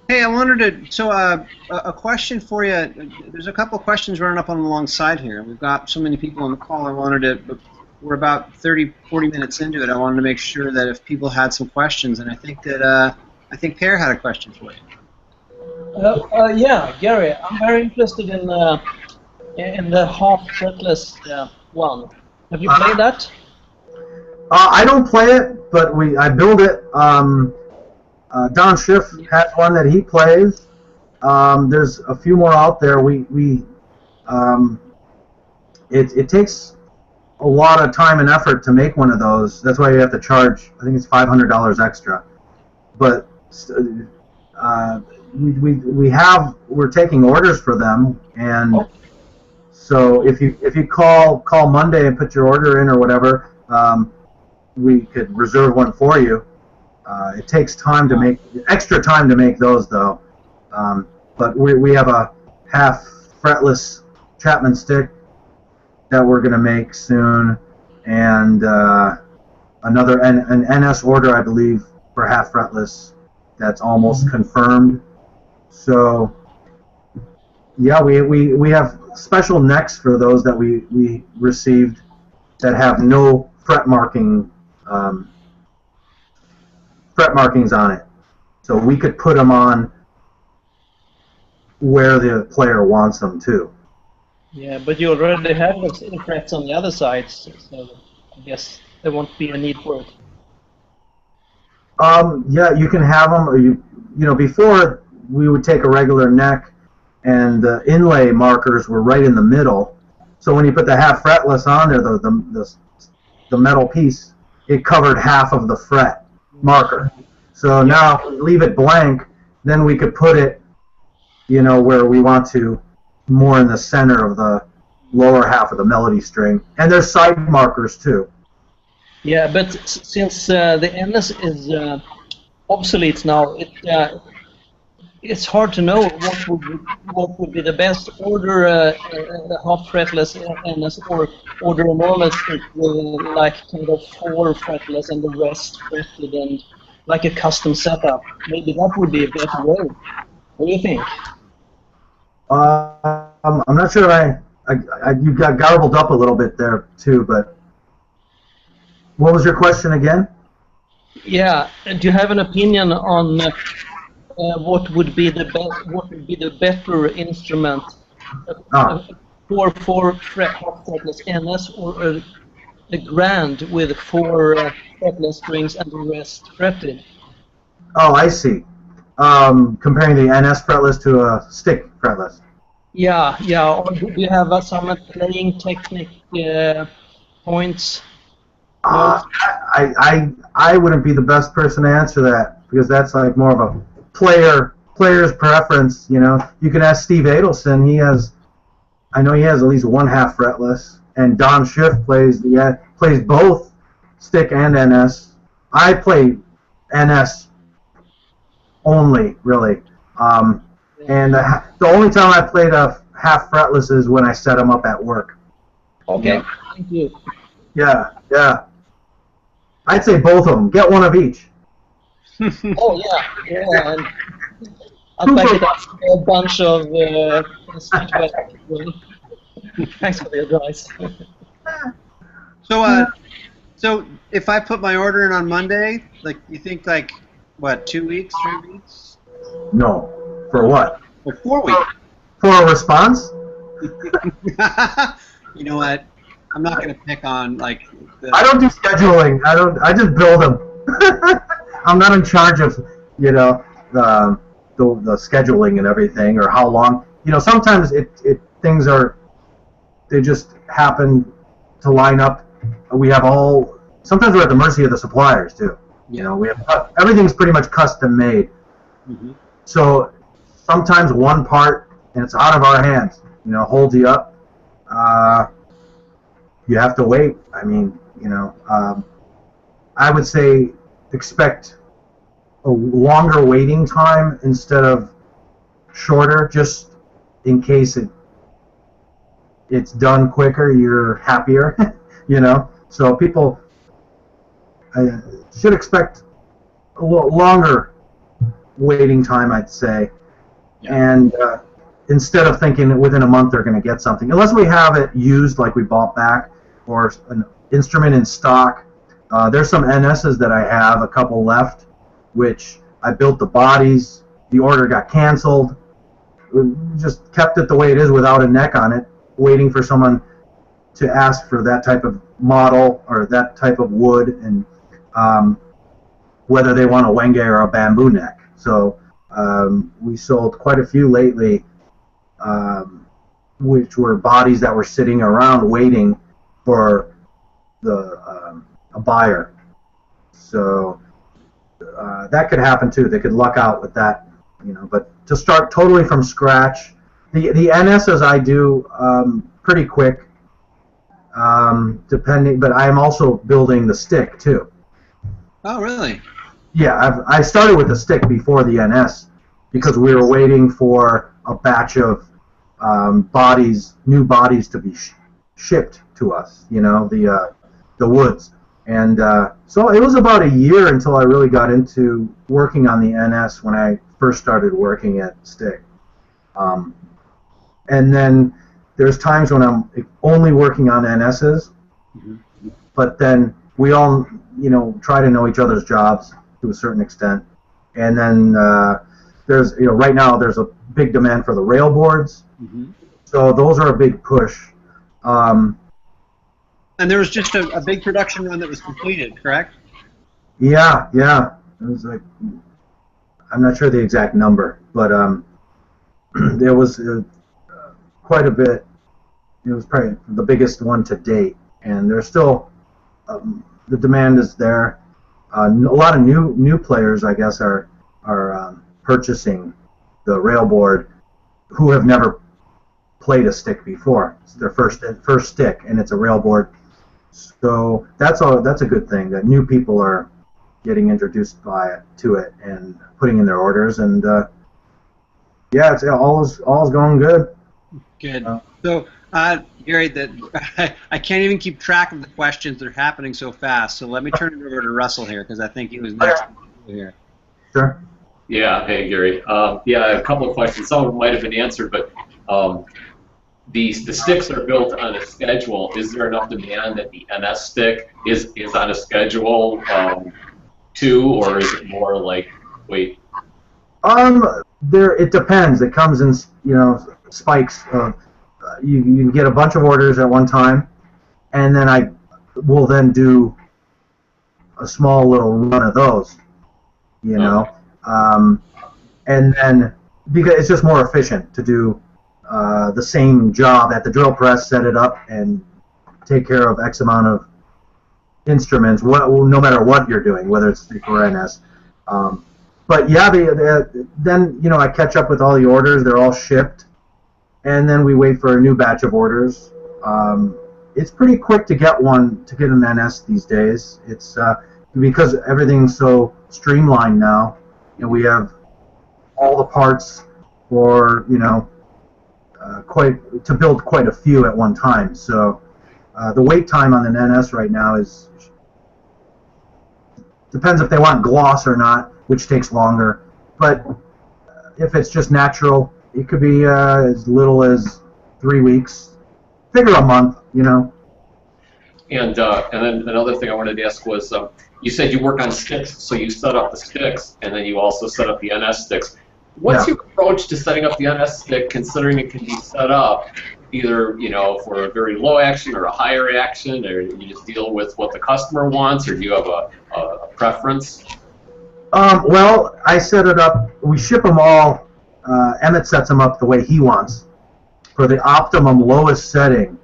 Hey, I wanted to. So, a question for you. There's a couple questions running up on the long side here. We've got so many people on the call. I wanted to. We're about 30, 40 minutes into it. I wanted to make sure that if people had some questions, and I think that Per had a question for you. Yeah, Gary, I'm very interested in the half fretless one. Have you played that? I don't play it, but I build it. Don Schiff has one that he plays. There's a few more out there. It takes a lot of time and effort to make one of those. That's why you have to charge. I think it's $500 extra. But we're taking orders for them, and so if you call Monday and put your order in or whatever, we could reserve one for you. It takes time to make extra time to make those though. But we have a half fretless Chapman stick that we're going to make soon, and another an NS order, I believe, for half fretless that's almost confirmed. So yeah, we have special necks for those that we received that have no fret markings on it, so we could put them on where the player wants them to. Yeah, but you already have the frets on the other side, so I guess there won't be a need for it. Yeah, you can have them, or you know, before we would take a regular neck, and the inlay markers were right in the middle. So when you put the half fretless on there, the metal piece, it covered half of the fret marker. So now if we leave it blank, then we could put it, you know, where we want to, more in the center of the lower half of the melody string. And there's side markers too. Yeah, but since the NS is obsolete now, it's hard to know what would be the best. Order a half fretless NS or order a normal stick with like kind of 4 fretless and the rest fretted and like a custom setup. Maybe that would be a better way. What do you think? I'm not sure. You got garbled up a little bit there too, but what was your question again? Yeah, do you have an opinion on what would be the best? What would be the better instrument for half fretless NS or a grand with 4 fretless strings and the rest fretted? Oh, I see. Comparing the NS fretless to a stick fretless. Yeah. Or do you have some playing technique points? I wouldn't be the best person to answer that, because that's like more of a player's preference. You know, you can ask Steve Adelson. I know he has at least 1 half fretless, and Don Schiff plays both stick and NS. I play NS only, really. And the only time I played a half fretless is when I set them up at work. Okay, Yeah. thank you. Yeah. I'd say both of them. Get one of each. Oh yeah. And I'll back it up with a bunch of Thanks for the advice. So if I put my order in on Monday, like, you think like what, 2 weeks, 3 weeks? No. For what? Or 4 weeks? For a response? you know what? I'm not going to pick on like. I don't do scheduling. I just build them. I'm not in charge of the scheduling and everything or how long. Sometimes things they just happen to line up. Sometimes we're at the mercy of the suppliers too. Everything's pretty much custom made. Mm-hmm. So sometimes one part and it's out of our hands, holds you up. You have to wait. I mean, I would say expect a longer waiting time instead of shorter, just in case it's done quicker, you're happier, So people should expect a little longer waiting time, I'd say. Yeah. And instead of thinking that within a month they're going to get something, unless we have it used like we bought back or an instrument in stock. There's some NSs that I have, a couple left, which I built the bodies. The order got canceled. We just kept it the way it is without a neck on it, waiting for someone to ask for that type of model or that type of wood, and whether they want a wenge or a bamboo neck. So we sold quite a few lately, which were bodies that were sitting around waiting for a buyer. So that could happen too. They could luck out with that, But to start totally from scratch, the NSs I do pretty quick, depending. But I am also building the stick too. Oh, really? Yeah, I started with the stick before the NS because we were waiting for a batch of new bodies to be shipped to us. The woods. And so it was about a year until I really got into working on the NS when I first started working at Stick. And then there's times when I'm only working on NSs, mm-hmm. but then we all, try to know each other's jobs to a certain extent. And then there's, right now there's a big demand for the rail boards. Mm-hmm. So those are a big push. And there was just a big production run that was completed, correct? Yeah. It was like, I'm not sure the exact number, but there was quite a bit. It was probably the biggest one to date, and there's still the demand is there. A lot of new players, I guess, are purchasing the railboard who have never played a stick before. It's their first stick, and it's a railboard. So that's a good thing that new people are getting introduced to it and putting in their orders, and it's all's going good. Good. So Gary, I can't even keep track of the questions. They're happening so fast. So let me turn it over to Russell here because I think he was next here. Sure. Yeah. Hey, Gary. A couple of questions. Some of them might have been answered, but the sticks are built on a schedule. Is there enough demand that the NS stick is on a schedule too, or is it more like wait? It depends. It comes in spikes. You can get a bunch of orders at one time, and then I will then do a small little run of those. And then because it's just more efficient to do the same job at the drill press, set it up, and take care of X amount of instruments, no matter what you're doing, whether it's stick or NS. But yeah, then I catch up with all the orders. They're all shipped, and then we wait for a new batch of orders. It's pretty quick to get an NS these days. It's because everything's so streamlined now, and we have all the parts for to build quite a few at one time. So the wait time on an NS right now depends if they want gloss or not, which takes longer. But if it's just natural, it could be as little as 3 weeks. Figure a month, And then another thing I wanted to ask was, you said you work on sticks, so you set up the sticks, and then you also set up the NS sticks. What's your approach to setting up the NS stick, considering it can be set up either, for a very low action or a higher action, or you just deal with what the customer wants, or do you have a preference? Well, I set it up. We ship them all. Emmett sets them up the way he wants for the optimum lowest setting.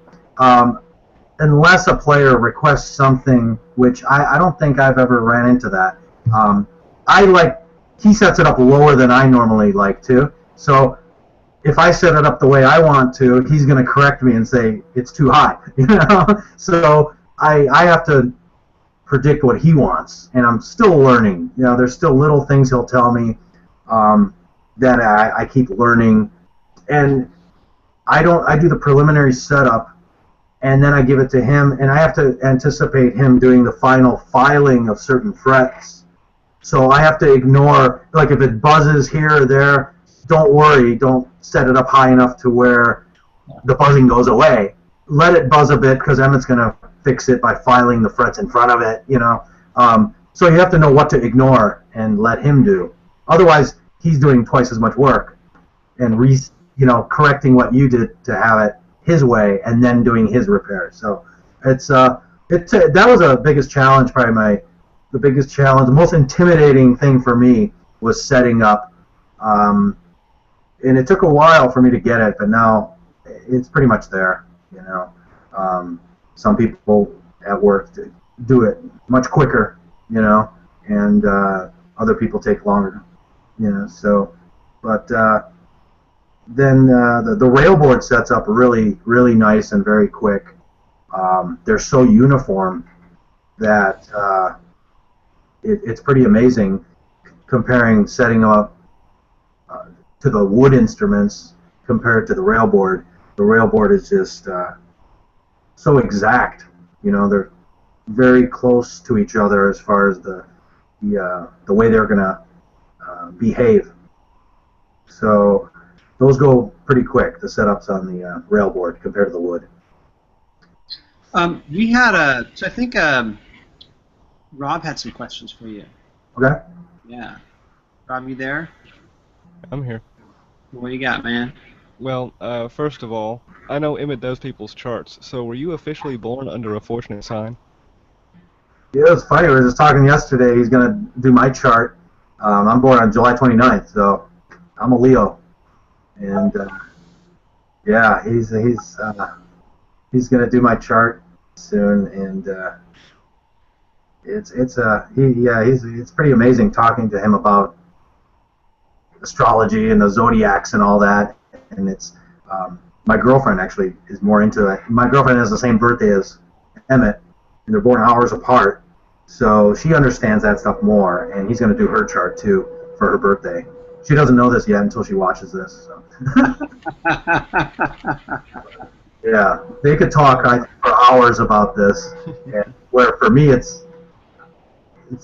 Unless a player requests something, which I don't think I've ever ran into that. He sets it up lower than I normally like to. So if I set it up the way I want to, he's going to correct me and say it's too high. So I have to predict what he wants, and I'm still learning. There's still little things he'll tell me that I keep learning, and I do the preliminary setup, and then I give it to him, and I have to anticipate him doing the final filing of certain frets. So I have to ignore, like if it buzzes here or there, don't worry, don't set it up high enough to where the buzzing goes away. Let it buzz a bit, because Emmett's going to fix it by filing the frets in front of it, So you have to know what to ignore and let him do. Otherwise, he's doing twice as much work and correcting what you did to have it his way and then doing his repairs. So that was the biggest challenge, the biggest challenge, the most intimidating thing for me was setting up. And it took a while for me to get it, but now it's pretty much there, Some people at work do it much quicker, and other people take longer, So, but then the railboard sets up really, really nice and very quick. They're so uniform that it's pretty amazing comparing setting up to the wood instruments compared to the railboard. The railboard is just so exact, they're very close to each other as far as the way they're gonna behave. So those go pretty quick, the setups on the railboard compared to the wood. So I think Rob had some questions for you. Okay. Yeah. Rob, you there? I'm here. What you got, man? Well, first of all, I know Emmett does people's charts, so were you officially born under a fortunate sign? Yeah, it's funny. We were just talking yesterday. He's going to do my chart. I'm born on July 29th, so I'm a Leo. And, yeah, he's going to do my chart soon, and it's pretty amazing talking to him about astrology and the zodiacs and all that. And it's my girlfriend actually is more into it. My girlfriend has the same birthday as Emmett, and they're born hours apart, so she understands that stuff more. And he's going to do her chart too for her birthday. She doesn't know this yet until she watches this. So. Yeah, they could talk for hours about this. And where for me it's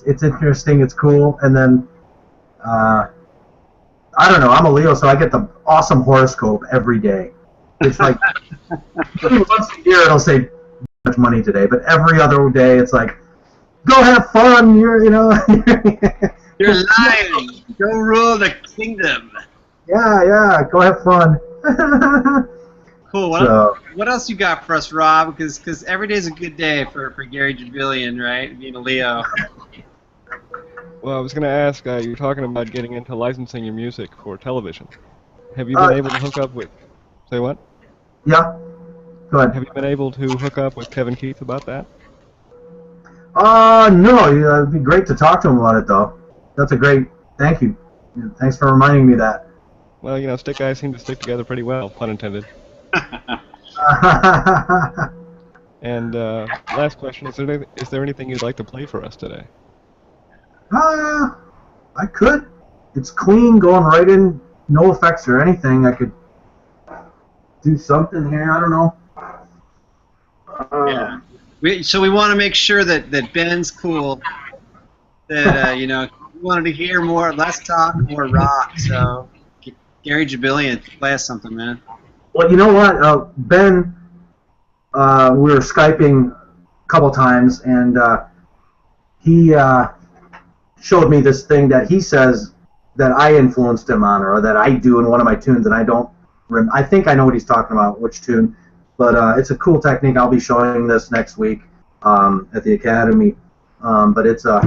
interesting, it's cool, and then I don't know. I'm a Leo, so I get the awesome horoscope every day. It's like maybe once a year it'll say much money today, but every other day it's like, go have fun. You're You're lying. Go rule the kingdom. Yeah. Go have fun. Cool. What else you got for us, Rob? Because every day is a good day for Gary Jibilian, right? Being a Leo. Well, I was going to ask, you're talking about getting into licensing your music for television. Have you been able to hook up with... Say what? Yeah. Go ahead. Have you been able to hook up with Kevin Keith about that? No. It'd be great to talk to him about it, though. That's a great... Thank you. Thanks for reminding me that. Well, stick guys seem to stick together pretty well, pun intended. And last question, is there anything you'd like to play for us today? I could. It's clean, going right in, no effects or anything. I could do something here. I don't know. Yeah. So we want to make sure that Ben's cool. That we wanted to hear less talk, more rock. So Gary Jibilian, play us something, man. Well, you know what, Ben. We were Skyping a couple times, and he showed me this thing that he says that I influenced him on, or that I do in one of my tunes, and I don't I think I know what he's talking about, which tune, but it's a cool technique. I'll be showing this next week at the Academy, but it's a...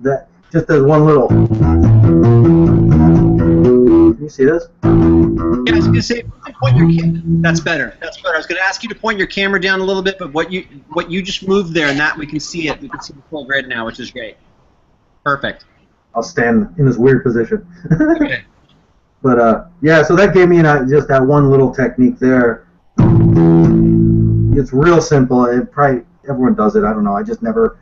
that just as one little... Can you see this? Yeah, I was going to say, point your that's better. That's better. I was going to ask you to point your camera down a little bit, but what you just moved there, and that we can see it. We can see the full grid now, which is great. Perfect. I'll stand in this weird position. Okay. But yeah, so that gave me just that one little technique there. It's real simple. It probably everyone does it. I don't know. I just never.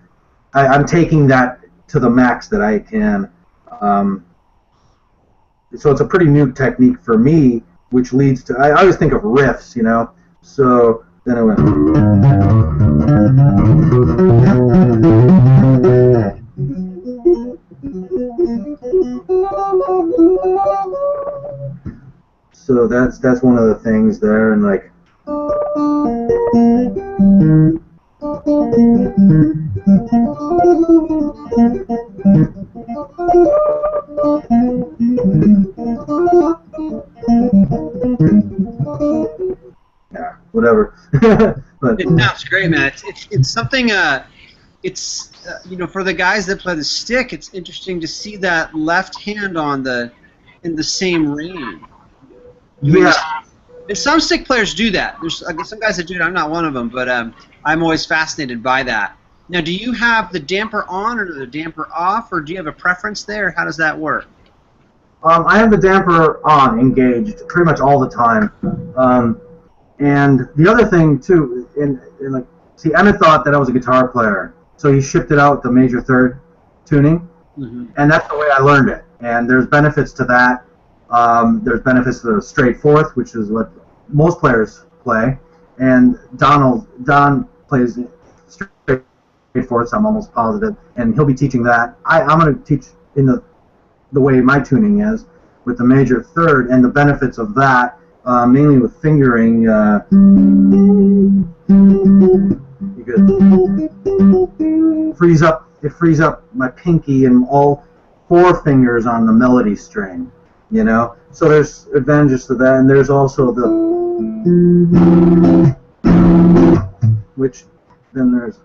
I'm taking that to the max that I can. So it's a pretty new technique for me, which leads to, I always think of riffs, you know. So then I went. So that's one of the things there, and like. Yeah, whatever. But it sounds great, man. It's something. You know, for the guys that play the stick, it's interesting to see that left hand in the same range. yeah. And some stick players do that. There's some guys that do it. I'm not one of them, but I'm always fascinated by that. Now, do you have the damper on or the damper off, or do you have a preference there? How does that work? I have the damper on, engaged, pretty much all the time. And the other thing too, like, see, Emmett thought that I was a guitar player, so he shipped it out the major third tuning, and that's the way I learned it. And there's benefits to that. There's benefits to the straight fourth, which is what most players play, and Don plays straight fourths. I'm almost positive, and he'll be teaching that. I'm going to teach in the way my tuning is with the major third, and the benefits of that, mainly with fingering. You could freeze up. It frees up my pinky and all four fingers on the melody string. You know, so there's advantages to that, and there's also the which then there's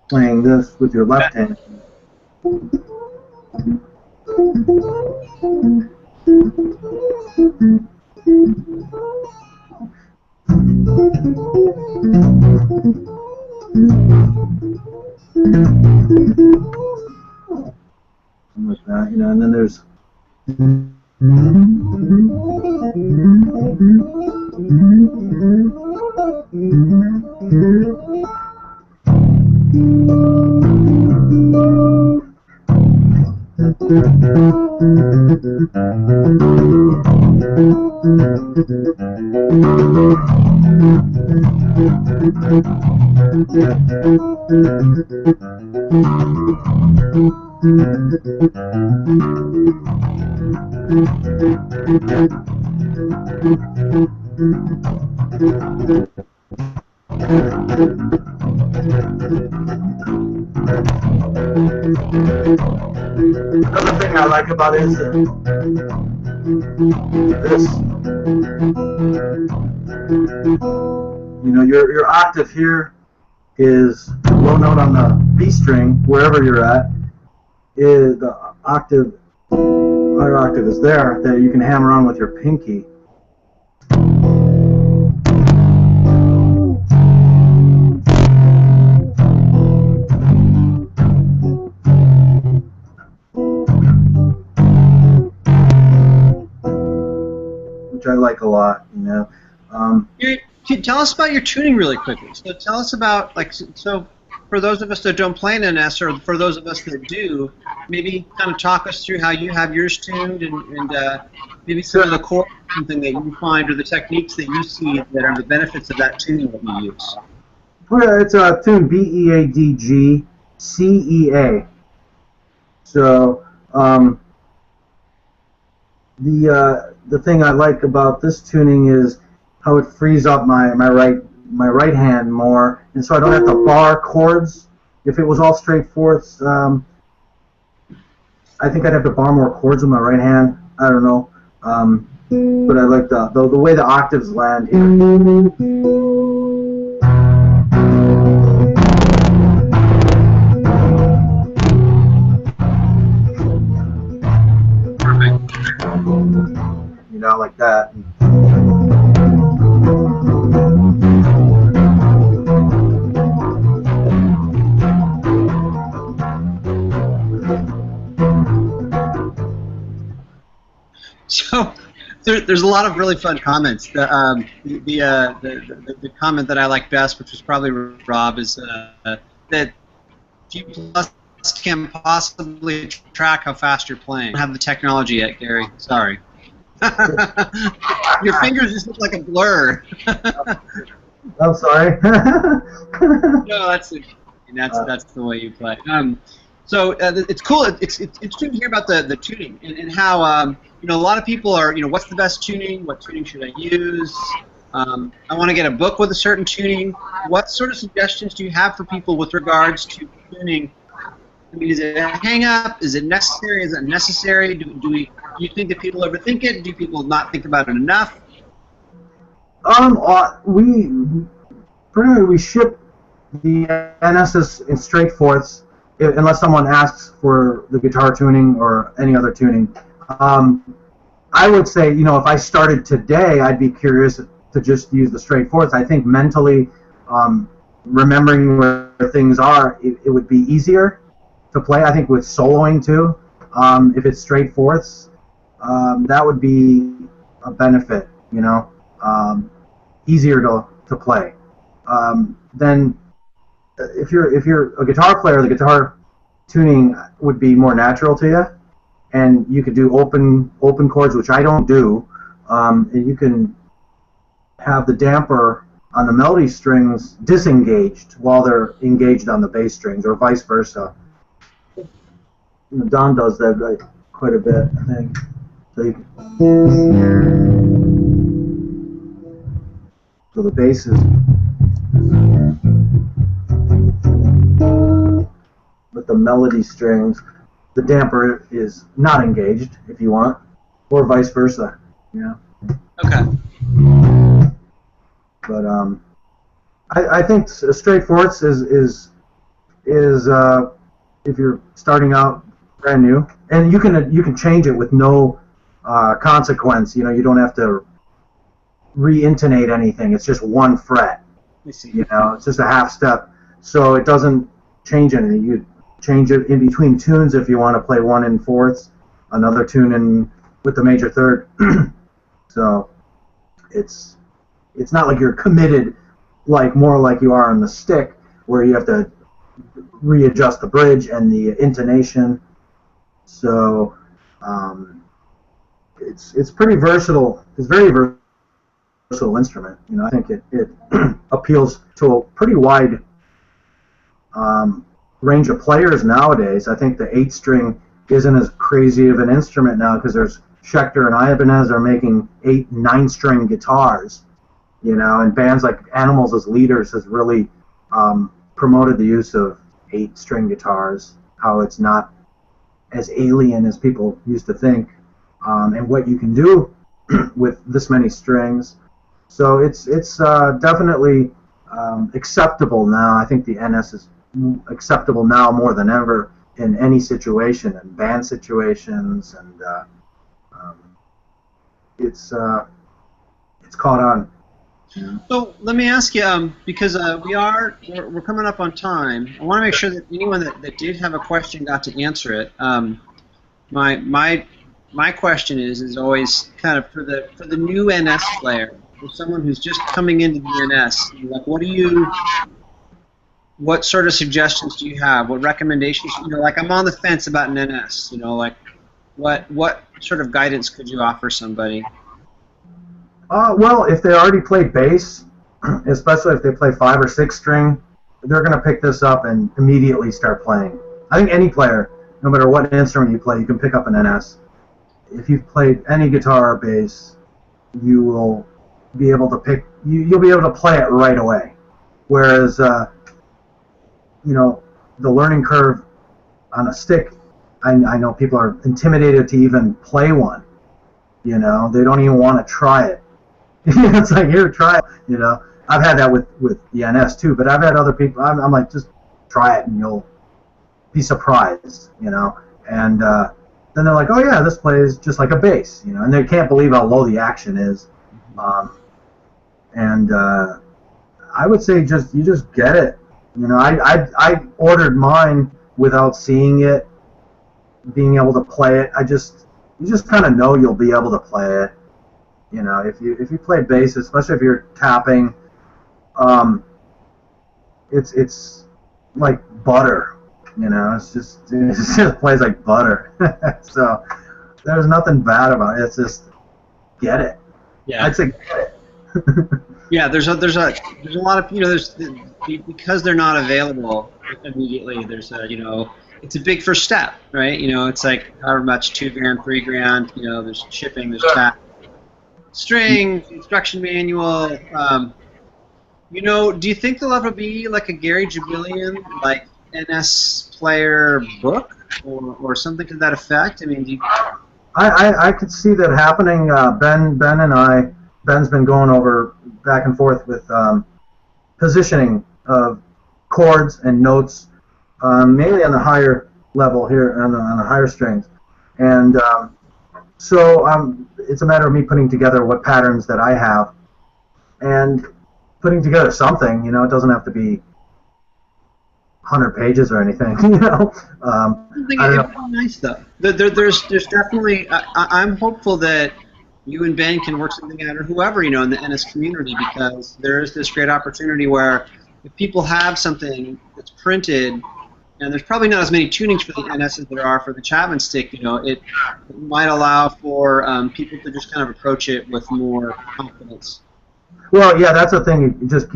playing this with your left hand. Like that, you know, and then there's another thing I like about it is this. You know, your octave here is low note on the B string, wherever you're at. Is the octave, higher octave is there that you can hammer on with your pinky. Which I like a lot, you know. Tell us about your tuning really quickly. So tell us about, like, so for those of us that don't play an NS, or for those of us that do, maybe kind of talk us through how you have yours tuned, and maybe some of the chords, something that you find, or the techniques that you see that are the benefits of that tuning that you use. Yeah, it's a tune Beadgcea. So the thing I like about this tuning is how it frees up my right hand more, and so I don't have to bar chords. If it was all straight fourths, I think I'd have to bar more chords with my right hand. I don't know, but I like the way the octaves land here. You know, like that. So there's a lot of really fun comments. The comment that I like best, which was probably Rob, is that G Plus can possibly track how fast you're playing. I don't have the technology yet, Gary. Sorry. Your fingers just look like a blur. I'm sorry. No, that's the way you play. So it's cool. It's interesting to hear about the tuning and how you know, a lot of people are, you know, what's the best tuning? What tuning should I use? I want to get a book with a certain tuning. What sort of suggestions do you have for people with regards to tuning? I mean, is it a hang-up? Is it necessary? Is it unnecessary? Do you think that people overthink it? Do people not think about it enough? We ship the NSs in straight fourths, unless someone asks for the guitar tuning or any other tuning. I would say, you know, if I started today, I'd be curious to just use the straight fourths. I think mentally, remembering where things are, it would be easier to play. I think with soloing too, if it's straight fourths, that would be a benefit, you know, easier to play. Then if you're a guitar player, the guitar tuning would be more natural to you, and you could do open chords, which I don't do, and you can have the damper on the melody strings disengaged while they're engaged on the bass strings, or vice versa. You know, Don does that quite a bit, I think. So the bass is with the melody strings. The damper is not engaged, if you want, or vice versa. Yeah. Okay. But I think straight fourths is if you're starting out brand new, and you can change it with no consequence. You know, you don't have to re-intonate anything. It's just one fret. I see. You know, it's just a half step, so it doesn't change anything. You change it in between tunes if you want to play one in fourths, another tune in with the major third. So it's not like you're committed, more like you are on the stick, where you have to readjust the bridge and the intonation. So it's pretty versatile. It's very versatile instrument. You know, I think it appeals to a pretty wide range of players nowadays. I think the 8-string isn't as crazy of an instrument now, because there's Schecter and Ibanez are making 8, 9-string guitars. You know, and bands like Animals as Leaders has really promoted the use of 8-string guitars, how it's not as alien as people used to think, and what you can do with this many strings. So it's definitely acceptable now. I think the NS is acceptable now more than ever in any situation, in band situations, and it's caught on. Yeah. So let me ask you, because we're coming up on time. I want to make sure that anyone that did have a question got to answer it. My question is always kind of for the new NS player, for someone who's just coming into the NS. Like, what sort of suggestions do you have? What recommendations? You know, like, I'm on the fence about an NS. You know, like what sort of guidance could you offer somebody? Well, if they already play bass, especially if they play 5 or 6 string, they're going to pick this up and immediately start playing. I think any player, no matter what instrument you play, you can pick up an NS. If you've played any guitar or bass, you will be able to you'll be able to play it right away. Whereas, you know, the learning curve on a stick, I know people are intimidated to even play one. You know, they don't even want to try it. It's like, here, try it. You know, I've had that with the NS too, but I've had other people. I'm like, just try it and you'll be surprised. You know, and then they're like, oh yeah, this plays just like a bass. You know, and they can't believe how low the action is. I would say you just get it. You know, I ordered mine without seeing it, being able to play it. You just kind of know you'll be able to play it. You know, if you play bass, especially if you're tapping, it's like butter. You know, it just plays like butter. So there's nothing bad about it. It's just get it. Yeah. I'd say get it. Yeah, there's a lot of, you know, because they're not available immediately. There's a, you know, it's a big first step, right? You know, it's like however much, $2,000, $3,000. You know, there's shipping, there's tax, strings, instruction manual. You know, do you think there'll ever be like a Gary Jibilian like NS player book or something to that effect? I mean, I could see that happening. Ben's been going over back and forth with positioning of chords and notes, mainly on the higher level here, on the higher strings. And so it's a matter of me putting together what patterns that I have and putting together something. You know, it doesn't have to be 100 pages or anything. You know, I think it'd be nice though. There's definitely. I'm hopeful that you and Ben can work something out, or whoever, you know, in the NS community, because there is this great opportunity where if people have something that's printed, and there's probably not as many tunings for the NS as there are for the Chapman stick, you know, it might allow for people to just kind of approach it with more confidence. Well, yeah, that's the thing. You just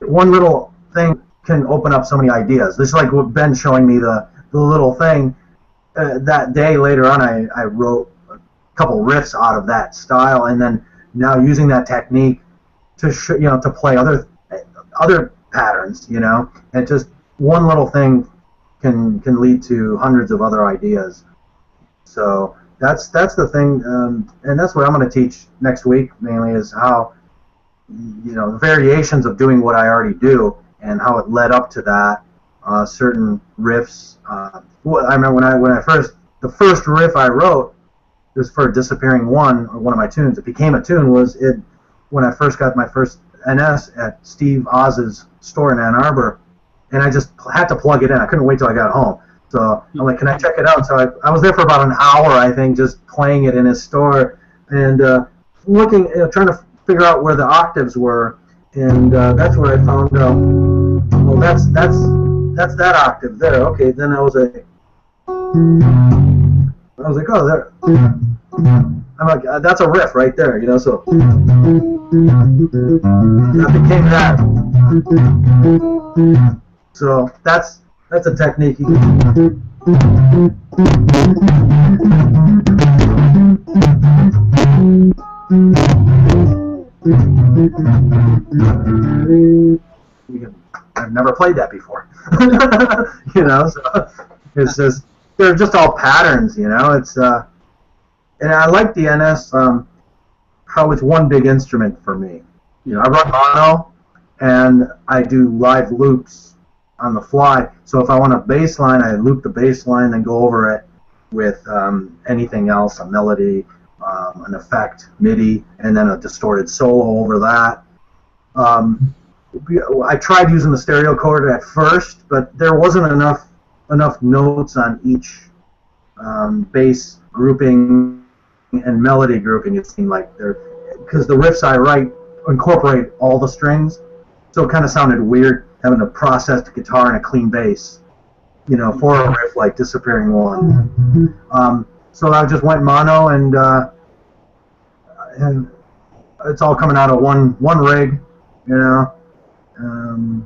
one little thing can open up so many ideas. This is like what Ben's showing me the little thing. That day later on, I wrote couple riffs out of that style, and then now using that technique to to play other patterns, you know, and just one little thing can lead to hundreds of other ideas. So that's the thing, and that's what I'm going to teach next week mainly, is how, you know, the variations of doing what I already do and how it led up to that, certain riffs. I remember when the first riff I wrote was for Disappearing One, or one of my tunes. It became a tune when I first got my first NS at Steve Oz's store in Ann Arbor, and I just had to plug it in. I couldn't wait till I got home. So I'm like, can I check it out? So I was there for about an hour, I think, just playing it in his store and looking, trying to figure out where the octaves were, and that's where I found out. Well, that's that octave there. Okay, then I was like, oh, there. I'm like, that's a riff right there, you know. So that became that. So that's a technique. I've never played that before. You know, so it's just, they're just all patterns, you know. It's and I like the NS, how it's one big instrument for me. You know, I run mono, and I do live loops on the fly. So if I want a bass line, I loop the bass line, then go over it with anything else, a melody, an effect, Midi, and then a distorted solo over that. I tried using the stereo chord at first, but there wasn't enough notes on each bass grouping and melody grouping. It seemed like because the riffs I write incorporate all the strings, so it kind of sounded weird having a processed guitar and a clean bass, you know, for a riff like Disappearing One. So I just went mono, and it's all coming out of one rig, you know.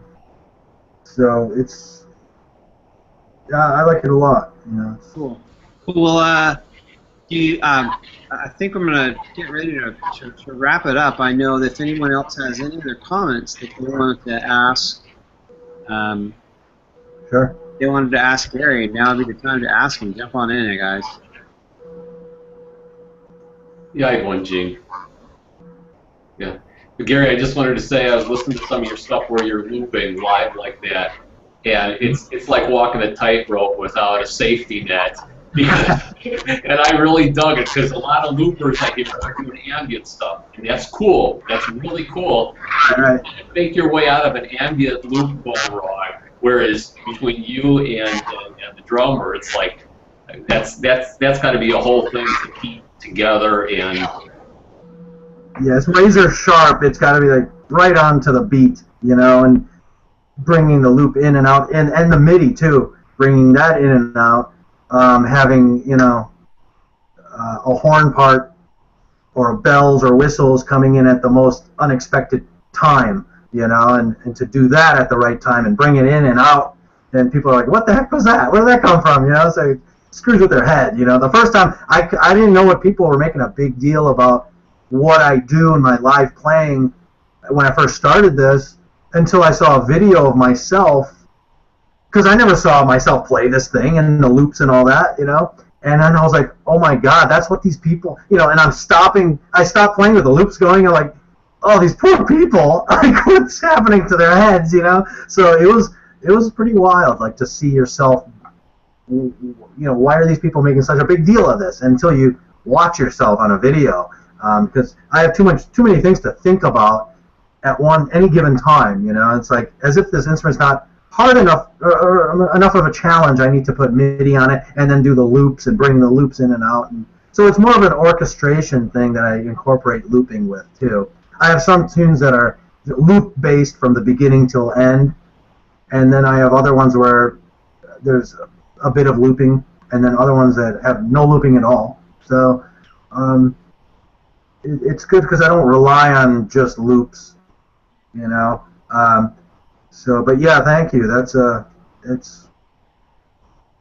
So it's, I like it a lot, you know. Cool. Well, I think I'm going to get ready to wrap it up. I know that if anyone else has any other comments that they wanted to ask, Sure. they wanted to ask Gary, now would be the time to ask him. Jump on in, guys. Yeah, I have one, Gene. Yeah. But Gary, I just wanted to say I was listening to some of your stuff where you're looping live like that, and it's like walking a tightrope without a safety net. Because, and I really dug it because a lot of loopers I hear are doing ambient stuff, and that's cool. That's really cool. Right. Make your way out of an ambient loop going wrong, whereas between you and the drummer, it's like that's got to be a whole thing to keep together. And yeah, it's razor sharp. It's got to be like right on to the beat, you know, and bringing the loop in and out, and the MIDI too, bringing that in and out. Having, you know, a horn part or bells or whistles coming in at the most unexpected time, you know, and to do that at the right time and bring it in and out, and people are like, what the heck was that? Where did that come from? You know, so it screws with their head, you know. The first time, I didn't know what people were making a big deal about what I do in my live playing when I first started this until I saw a video of myself, because I never saw myself play this thing and the loops and all that, you know. And then I was like, oh my God, that's what these people, you know. And I stopped playing with the loops going, and like, oh, these poor people, like, what's happening to their heads, you know? So it was pretty wild, like, to see yourself, you know, why are these people making such a big deal of this? Until you watch yourself on a video, because I have too many things to think about at any given time, you know. It's like as if this instrument's not hard enough or enough of a challenge. I need to put MIDI on it and then do the loops and bring the loops in and out. And so it's more of an orchestration thing that I incorporate looping with too. I have some tunes that are loop based from the beginning till end, and then I have other ones where there's a bit of looping, and then other ones that have no looping at all. So it's good because I don't rely on just loops, you know. So, but yeah, thank you. That's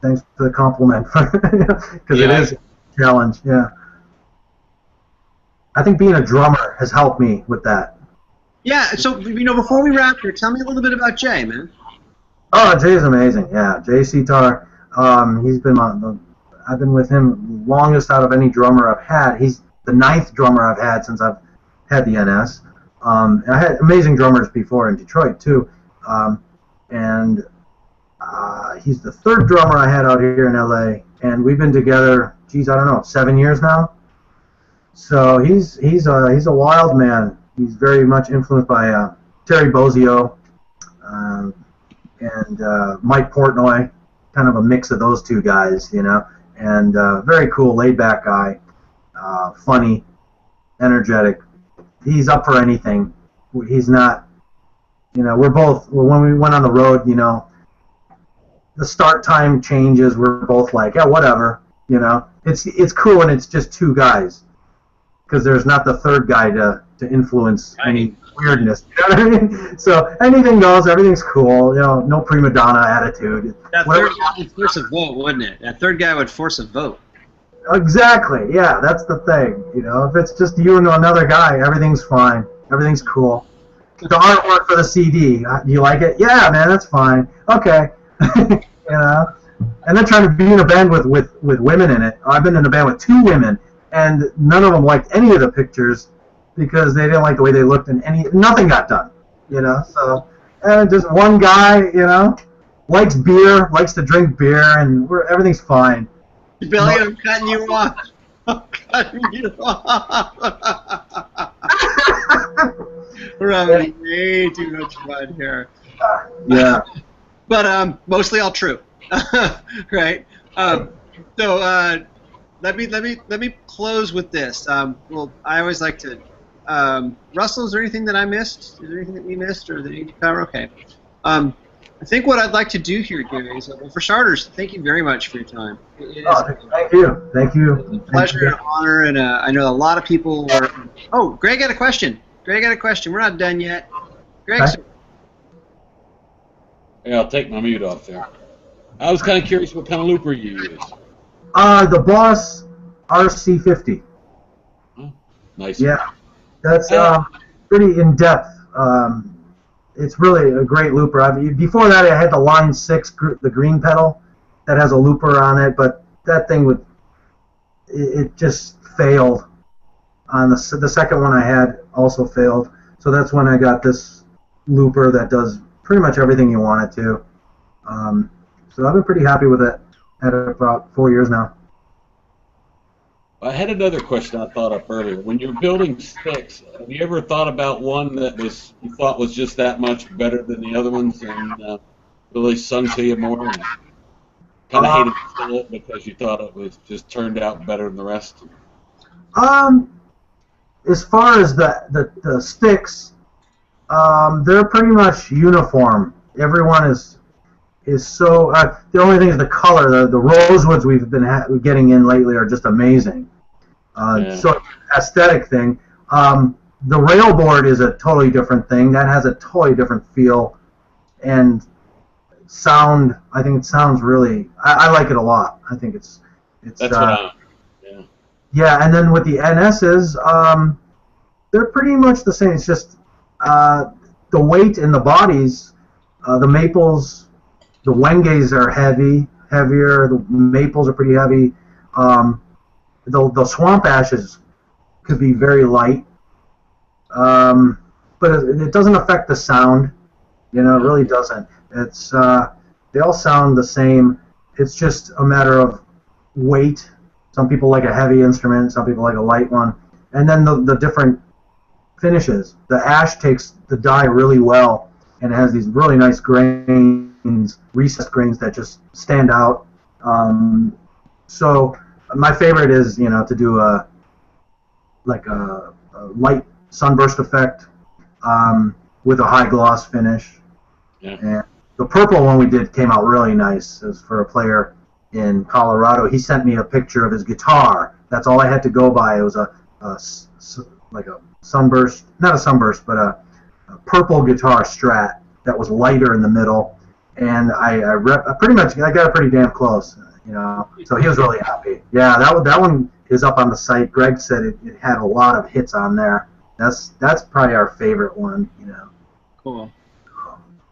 thanks for the compliment, because it is a challenge. Yeah, I think being a drummer has helped me with that. Yeah. So, you know, before we wrap here, tell me a little bit about Jay, man. Oh, Jay's amazing. Yeah, Jay Sitar. He's been I've been with him longest out of any drummer I've had. He's the 9th drummer I've had since I've had the NS. And I had amazing drummers before in Detroit too. And he's the 3rd drummer I had out here in LA, and we've been together, geez, I don't know, 7 years now. So he's a wild man. He's very much influenced by Terry Bozzio and Mike Portnoy, kind of a mix of those two guys, you know. And very cool, laid back guy, funny, energetic. He's up for anything. He's not. You know, when we went on the road, you know, the start time changes, we're both like, yeah, whatever, you know. It's cool when it's just 2 guys, because there's not the 3rd guy to influence any weirdness. You know what I mean? So anything goes, everything's cool, you know, no prima donna attitude. That 3rd guy would force a vote, wouldn't it? That 3rd guy would force a vote. Exactly, yeah, that's the thing, you know. If it's just you and another guy, everything's fine, everything's cool. The artwork for the CD, do you like it? Yeah, man, that's fine. Okay. You know? And then trying to be in a band with women in it. I've been in a band with 2 women, and none of them liked any of the pictures because they didn't like the way they looked, and nothing got done, you know? So, and just one guy, you know, likes beer, likes to drink beer, and everything's fine. Billy, I'm cutting you off. I'm cutting you off. We're having way too much fun here. Yeah. But mostly all true. Right? So let me close with this. Well, I always like to. Russell, is there anything that I missed? Is there anything that we missed or that you need to cover? Okay. I think what I'd like to do here, Gary, is, well, for starters, thank you very much for your time. Thank you. Thank you. It's a pleasure and honor, and I know a lot of people are. Oh, Greg had a question. We're not done yet. Greg, Okay. sir. Yeah, I'll take my mute off there. I was kind of curious what kind of looper you use. The Boss RC50. Oh, nice. Yeah, that's Uh, pretty in depth. It's really a great looper. Before that, I had the Line 6, the green pedal, that has a looper on it, but that thing it just failed. On the second one I had also failed. So that's when I got this looper that does pretty much everything you want it to. So I've been pretty happy with it at about 4 years now. I had another question I thought up earlier. When you're building sticks, have you ever thought about one that you thought was just that much better than the other ones and really sung to you more? And kind of hated to sell it because you thought it was just turned out better than the rest? As far as the sticks, they're pretty much uniform. Everyone is so. The only thing is the color. The rosewoods we've been getting in lately are just amazing. Yeah. So aesthetic thing. The railboard is a totally different thing. That has a totally different feel and sound. I think it sounds really. I like it a lot. I think it's. That's what I'm. Yeah. Yeah, and then with the NSs, they're pretty much the same. It's just the weight in the bodies. The maples, the Wenges are heavier. The maples are pretty heavy. The swamp ashes could be very light, but it doesn't affect the sound. You know, it really doesn't. It's they all sound the same. It's just a matter of weight. Some people like a heavy instrument. Some people like a light one. And then the different finishes. The ash takes the dye really well, and it has these really nice grains, recessed grains that just stand out. So my favorite is, to do a light sunburst effect with a high gloss finish. Yeah. And the purple one we did came out really nice. It was for a player in Colorado. He sent me a picture of his guitar. That's all I had to go by. It was a sunburst, not a sunburst, but a purple guitar Strat that was lighter in the middle. And I got it pretty damn close, So he was really happy. Yeah, that one is up on the site. Greg said it had a lot of hits on there. That's probably our favorite one, Cool.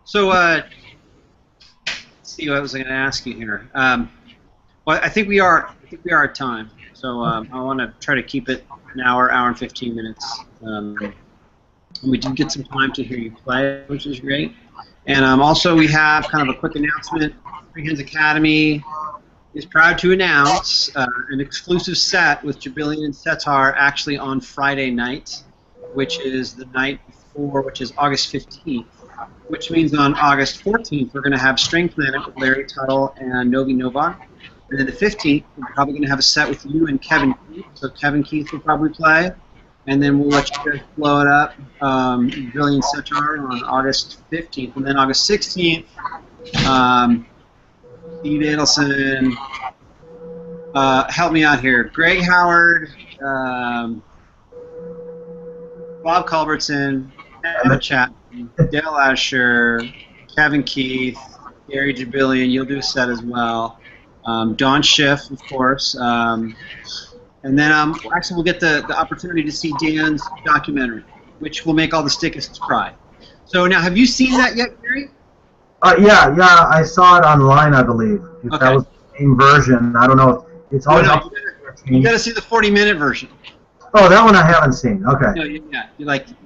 So, let's see, what was I going to ask you here? Well, I think we are at time. So I want to try to keep it an hour and 15 minutes. We did get some time to hear you play, which is great. And also we have kind of a quick announcement. Free Hands Academy is proud to announce an exclusive set with Jibilian and Setar actually on Friday night, which is the night before, which is August 15th. Which means on August 14th we're going to have String Planet with Larry Tuttle and Novi Novak. And then the 15th, we're probably going to have a set with you and Kevin Keith. So Kevin Keith will probably play. And then we'll let you guys blow it up. Brilliant Setar on August 15th. And then August 16th, Steve Adelson. Help me out here. Greg Howard, Bob Culbertson, Emma Chapman, Dale Asher, Kevin Keith, Gary Jibilian. You'll do a set as well. Don Schiff, of course, and then actually we'll get the opportunity to see Dan's documentary, which will make all the stickists cry. So now, have you seen that yet, Gary? Yeah, I saw it online, I believe. If that was the same version, I don't know. It's always you got to see the 40-minute version. Oh, that one I haven't seen. Okay. No,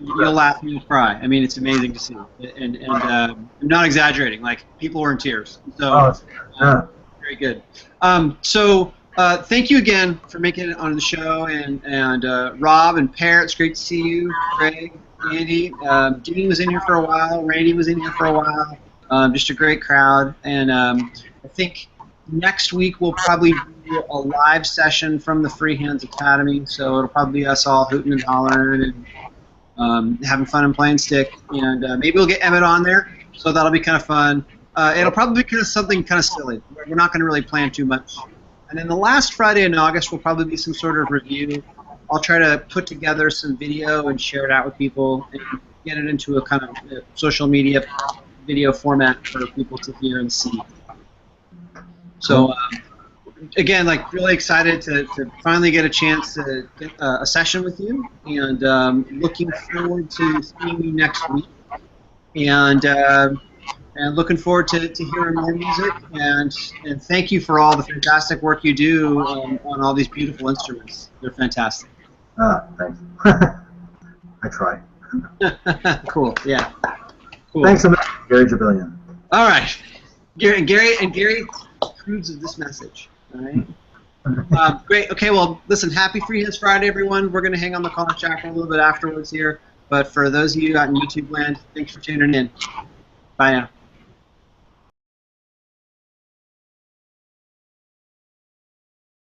you'll laugh and you'll cry. I mean, it's amazing to see, and I'm not exaggerating. Like, people were in tears. So. Very good. So thank you again for making it on the show, and Rob and Parrot, it's great to see you. Greg, Andy, Dean was in here for a while. Randy was in here for a while. Just a great crowd, and I think next week we'll probably do a live session from the Free Hands Academy. So it'll probably be us all hooting and hollering and having fun and playing stick, and maybe we'll get Emmett on there. So that'll be kind of fun. It'll probably be something kind of silly. We're not going to really plan too much. And then the last Friday in August will probably be some sort of review. I'll try to put together some video and share it out with people. And get it into a kind of social media video format for people to hear and see. So again, like really excited to finally get a chance to get a session with you, and looking forward to seeing you next week, and looking forward to hearing more music, and thank you for all the fantastic work you do on all these beautiful instruments. They're fantastic. Thanks. I try. Cool. Yeah. Cool. Thanks a lot, Gary Jibilian. All right. Gary approves of this message. All right. Great. Okay. Well, listen. Happy Freehands Friday, everyone. We're going to hang on the call with Chapman a little bit afterwards here. But for those of you out in YouTube land, thanks for tuning in. Bye now.